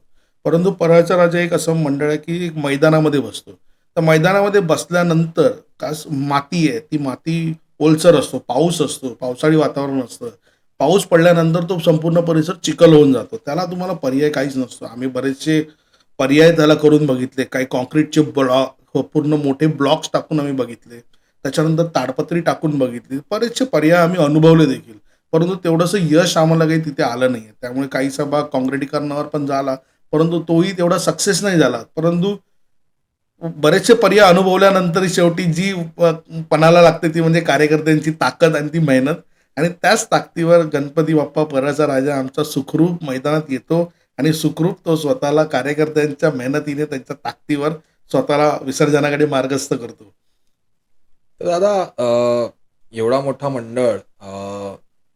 परंतु परळचा राजा एक असं मंडळ आहे की एक मैदानामध्ये बसतो. तर मैदानामध्ये बसल्यानंतर कास माती आहे, ती माती ओलसर असतो, पाऊस असतो, पावसाळी वातावरण असतं. पाऊस पडल्यानंतर तो संपूर्ण परिसर चिखल होऊन जातो. त्याला तुम्हाला पर्याय काहीच नसतो. आम्ही बरेचसे पर्याय त्याला करून बघितले. काही काँक्रीटचे ब्लॉक, पूर्ण मोठे ब्लॉक्स टाकून आम्ही बघितले. त्याच्यानंतर ताडपत्री टाकून बघितली. बरेचसे पर्याय आम्ही अनुभवले देखील. परंतु तेवढंसं यश आम्हाला काही तिथे आलं नाहीये. त्यामुळे काहीसा भाग काँक्रिटीकरणावर पण झाला, परंतु तोही तेवढा सक्सेस नाही झाला. परंतु बरेचसे पर्याय अनुभवल्यानंतर शेवटी जी पणाला लागते ती म्हणजे कार्यकर्त्यांची ताकद आणि ती मेहनत. आणि त्याच ताकदीवर गणपती बाप्पा परळचा राजा आमचा सुखरूप मैदानात येतो आणि सुखरूप तो स्वतःला कार्यकर्त्यांच्या मेहनतीने, त्यांच्या ताकदीवर स्वतःला विसर्जनाकडे मार्गस्थ करतो. तर दादा एवढा मोठा मंडळ,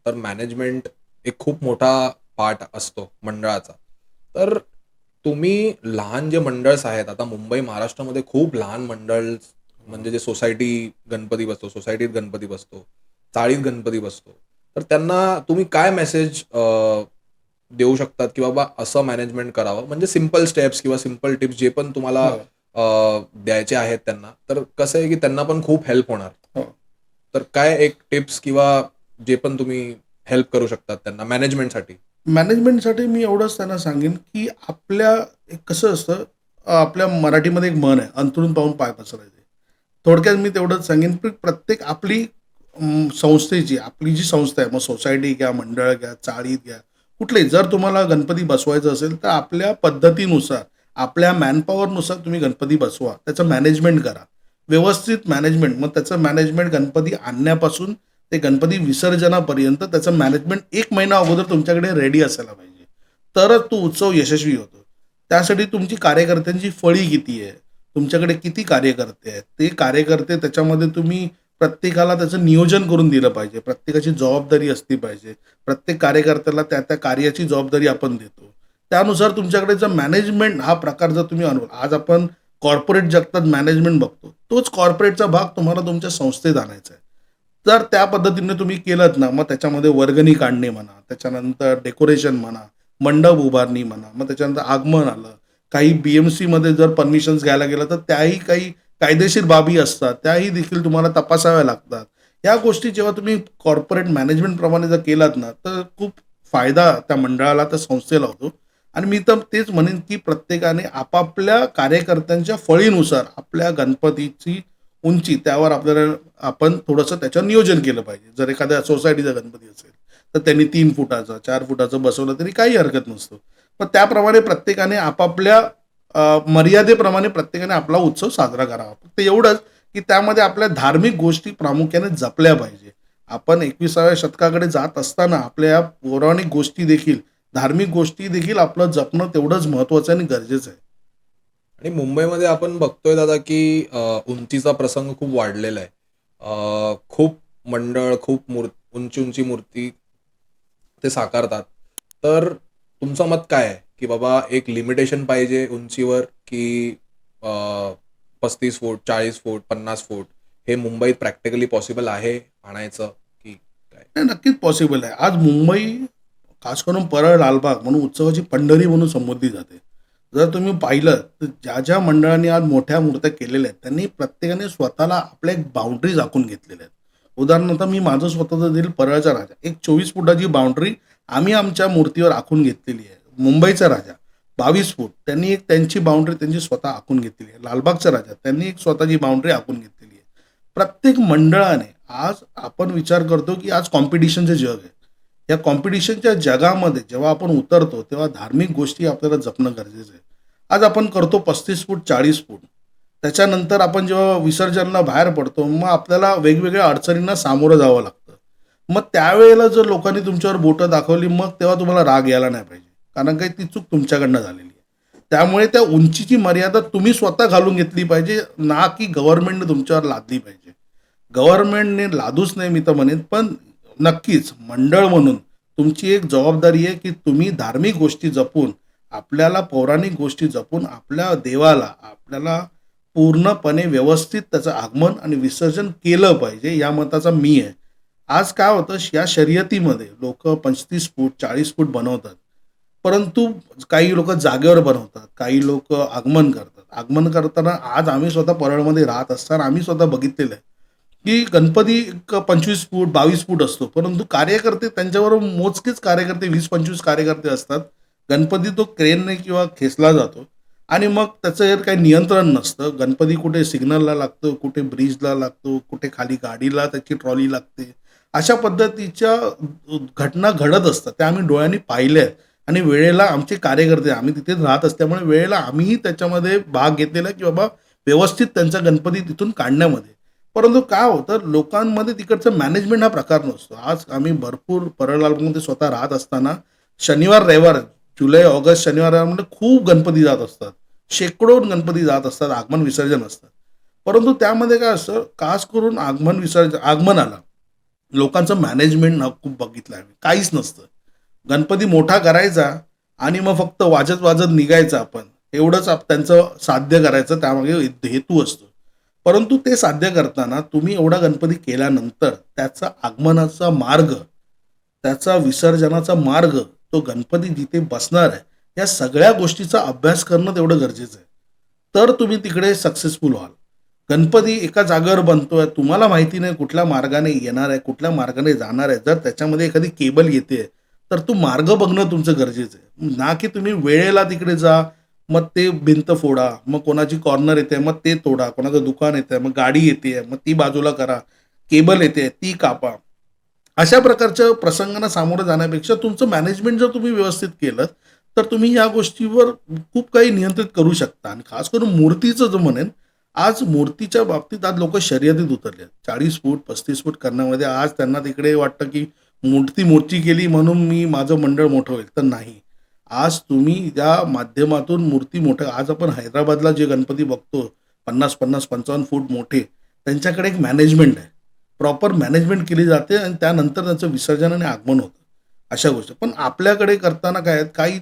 तर मॅनेजमेंट एक खूप मोठा पार्ट असतो मंडळाचा. तर तुम्ही लहान जे मंडळस आहेत, आता मुंबई महाराष्ट्रामध्ये खूप लहान मंडळ, म्हणजे जे सोसायटी गणपती बसतो, सोसायटीत गणपती बसतो, चाळीत गणपती बसतो, तर त्यांना तुम्ही काय मेसेज देऊ शकतात की बाबा असं मॅनेजमेंट करावं, म्हणजे सिम्पल स्टेप्स किंवा सिम्पल टिप्स जे पण तुम्हाला हो, द्यायचे आहेत त्यांना, तर कसं आहे की त्यांना पण खूप हेल्प होणार. हो. तर काय एक टिप्स किंवा जे पण तुम्ही हेल्प करू शकतात त्यांना मॅनेजमेंटसाठी? मॅनेजमेंटसाठी मी एवढंच त्यांना सांगेन, की आपल्या एक कसं असतं, आपल्या मराठीमध्ये एक म्हण आहे, अंथरूण पाहून पाय पसरायचे. थोडक्यात मी तेवढंच सांगेन, की प्रत्येक आपली संस्थेची, आपली जी संस्था आहे, मग सोसायटी घ्या, मंडळ घ्या, चाळीत घ्या, कुठलेही, जर तुम्हाला गणपती बसवायचा असेल, तर आपल्या पद्धतीनुसार, आपल्या मॅनपॉवरनुसार तुम्ही गणपती बसवा. त्याचं मॅनेजमेंट करा. व्यवस्थित मॅनेजमेंट. मग त्याचं मॅनेजमेंट गणपती आणण्यापासून ते गणपती विसर्जनापर्यंत त्याचं मॅनेजमेंट 1 महिना अगोदर तुमच्याकडे रेडी असायला पाहिजे. तरच तो उत्सव यशस्वी होतो. त्यासाठी तुमची कार्यकर्त्यांची फळी किती आहे? तुमच्याकडे किती कार्यकर्ते आहेत? ते कार्यकर्ते त्याच्यामध्ये तुम्ही प्रत्येकाला त्याचं नियोजन करून दिलं पाहिजे. प्रत्येकाची जबाबदारी असली पाहिजे. प्रत्येक कार्यकर्त्याला त्या कार्याची जबाबदारी आपण देतो. त्यानुसार तुमच्याकडे जर मॅनेजमेंट हा प्रकार जर तुम्ही अनुभवला, आज आपण कॉर्पोरेट जगतात मॅनेजमेंट बघतो. तोच कॉर्पोरेटचा भाग तुम्हाला तुमच्या संस्थेत आणायचा आहे. तर त्या पद्धतीने तुम्ही केलत ना, मग त्याच्यामध्ये वर्गणी काढणे म्हणा, त्याच्यानंतर डेकोरेशन म्हणा, मंडप उभारणी म्हणा, मग त्याच्यानंतर आगमन आलं. काही BMCमध्ये जर परमिशन्स घ्यायला गेलं, तर त्याही काही कायदेशीर बाबी असतात. त्याही देखील तुम्हाला तपासाव्या लागतात. या गोष्टी जेव्हा तुम्ही कॉर्पोरेट मॅनेजमेंटप्रमाणे जर केलात ना, तर खूप फायदा त्या मंडळाला, त्या संस्थेला होतो. आणि मी तर तेच म्हणेन, की प्रत्येकाने आपापल्या कार्यकर्त्यांच्या फळीनुसार आपल्या गणपतीची उंची, त्यावर आपल्याला आपण थोडंसं त्याच्यावर नियोजन केलं पाहिजे. जर एखाद्या सोसायटीचा गणपती असेल, तर त्यांनी 3 फुटाचा, 4 फुटाचं बसवलं तरी काही हरकत नसतो. पण त्याप्रमाणे प्रत्येकाने आपापल्या मर्यादेप्रमाणे प्रत्येकाने आपला उत्सव साजरा करावा. फक्त एवढंच, की त्यामध्ये आपल्या धार्मिक गोष्टी प्रामुख्याने जपल्या पाहिजे. आपण 21व्या शतकाकडे जात असताना आपल्या या पौराणिक गोष्टी देखील, धार्मिक गोष्टी देखील आपलं जपणं तेवढंच महत्त्वाचं आणि गरजेचं आहे. आणि मुंबईमध्ये आपण बघतोय दादा की उंचीचा प्रसंग खूप वाढलेला आहे. खूप मंडळ, खूप उंची उंची मूर्ती ते साकारतात. तर तुमचं मत काय आहे की बाबा एक लिमिटेशन पाहिजे उंचीवर, की 35 फूट, 40 फूट, 50 फूट हे मुंबईत प्रॅक्टिकली पॉसिबल आहे आणायचं, की काय? नाही, नक्कीच पॉसिबल आहे. आज मुंबई, खास करून परळ, लालबाग म्हणून उत्सवाची पंढरी म्हणून संबोधली जाते. जर तुम्ही पाहिलं, तर ज्या मंडळांनी आज मोठ्या मूर्त्या केलेल्या आहेत, त्यांनी प्रत्येकाने स्वतःला आपल्या एक बाउंडरीज आखून घेतलेल्या आहेत. उदाहरणार्थ मी माझं स्वतःचं देईल, परळचा राजा. एक 24 फुटाची बाउंडरी आम्ही आमच्या मूर्तीवर आखून घेतलेली आहे. मुंबईचा राजा 22 फूट, त्यांनी एक त्यांची बाउंडरी त्यांची स्वतः आखून घेतलेली आहे. लालबागचा राजा, त्यांनी एक स्वतःची बाउंडरी आखून घेतलेली आहे. प्रत्येक मंडळाने, आज आपण विचार करतो, की आज कॉम्पिटिशनचं जग आहे. या कॉम्पिटिशनच्या जगामध्ये जेव्हा आपण उतरतो, तेव्हा धार्मिक गोष्टी आपल्याला जपणं गरजेचं आहे. आज आपण करतो 35 फूट, 40 फूट. त्याच्यानंतर आपण जेव्हा विसर्जनला बाहेर पडतो, मग आपल्याला वेगवेगळ्या अडचणींना सामोरं जावं लागतं. मग त्यावेळेला जर लोकांनी तुमच्यावर बोटं दाखवली, मग तेव्हा तुम्हाला राग यायला नाही पाहिजे. कारण काही ती चूक तुमच्याकडनं झालेली आहे. त्यामुळे त्या उंचीची मर्यादा तुम्ही स्वतः घालून घेतली पाहिजे, ना की गव्हर्नमेंटने तुमच्यावर लादली पाहिजे. गव्हर्नमेंटने लादूच नाही मी तर म्हणेन, पण नक्कीच मंडळ म्हणून तुमची एक जबाबदारी आहे, की तुम्ही धार्मिक गोष्टी जपून, आपल्याला पौराणिक गोष्टी जपून, आपल्या देवाला, आपल्याला पूर्णपणे व्यवस्थित त्याचं आगमन आणि विसर्जन केलं पाहिजे, या मताचा मी आहे. आज काय होतं, या शर्यतीमध्ये लोकं 35 फूट, 40 फूट बनवतात. परंतु काही लोकं जागेवर बनवतात, काही लोकं आगमन करतात. आगमन करताना आज आम्ही स्वतः परळमध्ये राहत असताना आम्ही स्वतः बघितलेलं आहे, की गणपती एक 25 फूट, 22 फूट असतो. परंतु कार्यकर्ते त्यांच्याबरोबर मोजकेच कार्यकर्ते 20-25 कार्यकर्ते असतात. गणपती तो क्रेनने किंवा खेचला जातो आणि मग त्याचं काही नियंत्रण नसतं. गणपती कुठे सिग्नलला लागतो, कुठे ब्रिजला लागतो, कुठे खाली गाडीला त्याची ट्रॉली लागते. अशा पद्धतीच्या घटना घडत असतात. त्या आम्ही डोळ्यांनी पाहिल्या आहेत आणि वेळेला आमचे कार्यकर्ते, आम्ही तिथेच राहत असल्यामुळे वेळेला आम्हीही त्याच्यामध्ये भाग घेतलेला आहे, की बाबा व्यवस्थित त्यांचा गणपती तिथून काढण्यामध्ये. परंतु काय होतं, लोकांमध्ये तिकडचं मॅनेजमेंट हा प्रकार नसतो. आज आम्ही भरपूर परळमध्ये स्वतः राहत असताना शनिवार, रविवार, जुलै, ऑगस्ट, शनिवार, रविवारमध्ये खूप गणपती जात असतात. शेकडो गणपती जात असतात, आगमन विसर्जन असतात. परंतु त्यामध्ये काय असतं, खास करून आगमनाला लोकांचं मॅनेजमेंट खूप बघितलं आम्ही. काहीच नसतं. गणपती मोठा करायचा आणि मग फक्त वाजत-वाजत निघायचं आपण. एवढंच त्यांचं साध्य करायचं, त्यामागे हेतू असतो. परंतु ते साध्य करताना तुम्ही एवढा गणपती केल्यानंतर त्याचा आगमनाचा मार्ग, त्याचा विसर्जनाचा मार्ग, तो गणपती जिथे बसणार आहे, या सगळ्या गोष्टीचा अभ्यास करणं तेवढं गरजेचं आहे. तर तुम्ही तिकडे सक्सेसफुल व्हाल. गणपती एका जागेवर बनतोय, तुम्हाला माहिती नाही कुठल्या मार्गाने येणार आहे, कुठल्या मार्गाने जाणार आहे. जर त्याच्यामध्ये एखादी केबल येते, तर तो मार्ग बघणं तुमचं गरजेचं आहे. ना की तुम्ही वेळेला तिकडे जा, मग ते भिंत फोडा, मग कोणाची कॉर्नर येते, मग ते तोडा, कोणाचं दुकान येतंय, मग गाडी येते, मग ती बाजूला करा, केबल येते, ती कापा. अशा प्रकारच्या प्रसंगांना सामोरं जाण्यापेक्षा तुमचं मॅनेजमेंट जर तुम्ही व्यवस्थित केलं, तर तुम्ही या गोष्टीवर खूप काही नियंत्रित करू शकता. आणि खास करून मूर्तीचं जो म्हणेन, आज मूर्तीच्या बाबतीत आज लोकं शर्यतीत उतरले आहेत. 40 फूट, 35 फूट करण्यामध्ये आज त्यांना तिकडे वाटतं, की मूर्ती मोठी केली म्हणून माझं मंडळ मोठं होईल. तर नाही. आज तुम्ही त्या माध्यमातून मूर्ती मोठं, आज आपण हैदराबादला जे गणपती बघतो 50-50, 55 फूट मोठे, त्यांच्याकडे एक मॅनेजमेंट आहे. प्रॉपर मॅनेजमेंट केली जाते आणि त्यानंतर त्याचं विसर्जन आणि आगमन होतं. अशा गोष्टी. पण आपल्याकडे करताना काय आहेत, काही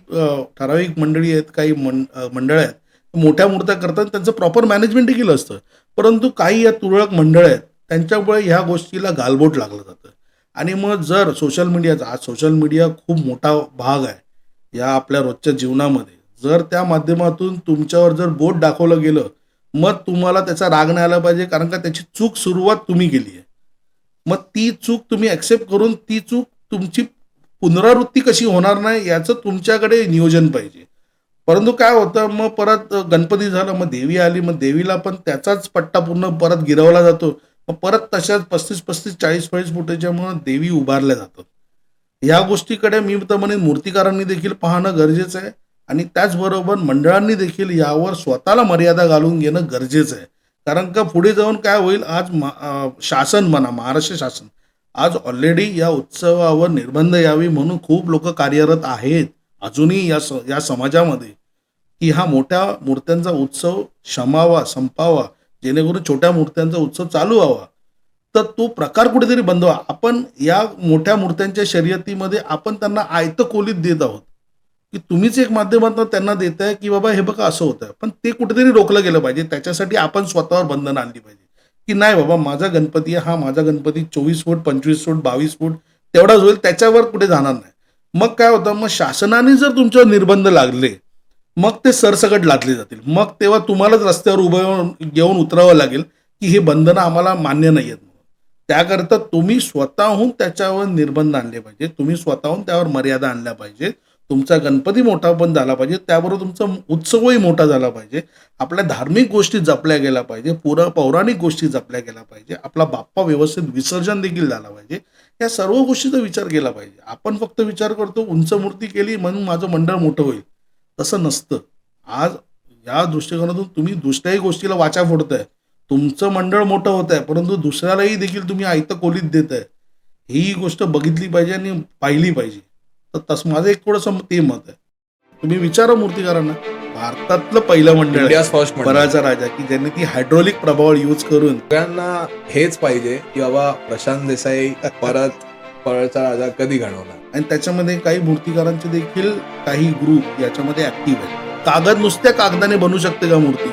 ठराविक मंडळी आहेत, काही मंडळं आहेत, मोठ्या मूर्त्या करतात, त्यांचं प्रॉपर मॅनेजमेंट देखील असतं. परंतु काही या तुरळक मंडळ आहेत, त्यांच्यामुळे ह्या गोष्टीला गालबोट लागलं जातं. आणि मग जर सोशल मीडियाचा, आज सोशल मीडिया खूप मोठा भाग आहे या आपल्या रोजच्या जीवनामध्ये. जर त्या माध्यमातून तुमच्यावर जर बोट दाखवलं गेलं, मग तुम्हाला त्याचा राग नाही आला पाहिजे, कारण का त्याची चूक सुरुवात तुम्ही केली आहे. मग ती चूक तुम्ही ॲक्सेप्ट करून ती चूक तुमची पुनरावृत्ती कशी होणार नाही याचं तुमच्याकडे नियोजन पाहिजे. परंतु काय होतं, मग परत गणपती झाला, मग देवी आली, मग देवीला पण त्याचाच पट्टा पूर्ण परत गिरवला जातो. मग परत तशाच 35-35, 40-40 फुटाच्यामुळे देवी उभारल्या जातात. या गोष्टीकडे मी तर म्हणेन मूर्तिकारांनी देखील पाहणं गरजेचं आहे आणि त्याचबरोबर मंडळांनी देखील यावर स्वतःला मर्यादा घालून घेणं गरजेचं आहे. कारण का पुढे जाऊन काय होईल, आज शासन म्हणा, महाराष्ट्र शासन आज ऑलरेडी या उत्सवावर निर्बंध यावी म्हणून खूप लोक कार्यरत आहेत अजूनही या समाजामध्ये, की हा मोठ्या मूर्त्यांचा उत्सव शमावा, संपावा, जेणेकरून छोट्या मूर्त्यांचा उत्सव चालू व्हावा. तर तो प्रकार कुठेतरी बंद व्हावा. आपण या मोठ्या मूर्त्यांच्या शर्यतीमध्ये आपण त्यांना आयतं खोलीत देत आहोत, की तुम्हीच एक माध्यमातून त्यांना देताय, की बाबा हे बघा असं होतंय. पण ते कुठेतरी रोखलं गेलं पाहिजे. त्याच्यासाठी आपण स्वतःवर बंधनं आणली पाहिजे, की नाही बाबा माझा गणपती आहे, हा माझा गणपती 24 फूट, 25 फूट, 22 फूट तेवढाच होईल, त्याच्यावर कुठे जाणार नाही. मग काय होतं, मग शासनाने जर तुमच्यावर निर्बंध लागले, मग ते सरसकट लादले जातील. मग तेव्हा तुम्हालाच रस्त्यावर उभं घेऊन उतरावं लागेल, की हे बंधनं आम्हाला मान्य नाही आहेत. त्याकरता तुम्ही स्वतःहून त्याच्यावर निर्बंध आणले पाहिजे. तुम्ही स्वतःहून त्यावर मर्यादा आणल्या पाहिजे. तुमचा गणपती मोठा पण झाला पाहिजे, त्याबरोबर तुमचा उत्सवही मोठा झाला पाहिजे. आपल्या धार्मिक गोष्टी जपल्या गेल्या पाहिजे, पौराणिक गोष्टी जपल्या गेल्या पाहिजे. आपला बाप्पा व्यवस्थित विसर्जन देखील झाला पाहिजे. या सर्व गोष्टीचा विचार केला पाहिजे. आपण फक्त विचार करतो उंच मूर्ती केली म्हणून माझं मंडळ मोठं होईल. तसं नसतं. आज या दृष्टिकोनातून तुम्ही दुसऱ्याही गोष्टीला वाचा फोडताय. तुमचं मंडळ मोठं होत आहे, परंतु दुसऱ्यालाही देखील तुम्ही आयतं खोलीत देताय. ही गोष्ट बघितली पाहिजे आणि पाहिली पाहिजे. तर तसं माझं एक थोडंसं ते मत आहे. तुम्ही विचारा मूर्तिकारांना, भारतातलं पहिलं मंडळ आहे, इंडियाज फर्स्ट मंडळ. पराचा राजा, की ज्यांनी ती हायड्रोलिक प्रभाव यूज करून सगळ्यांना हेच पाहिजे की बाबा प्रशांत देसाई परत परळचा राजा कधी घडवणार. आणि त्याच्यामध्ये काही मूर्तिकारांचे देखील काही ग्रुप याच्यामध्ये ऍक्टिव्ह आहेत. नुसत्या कागदाने बनू शकते का मूर्ती?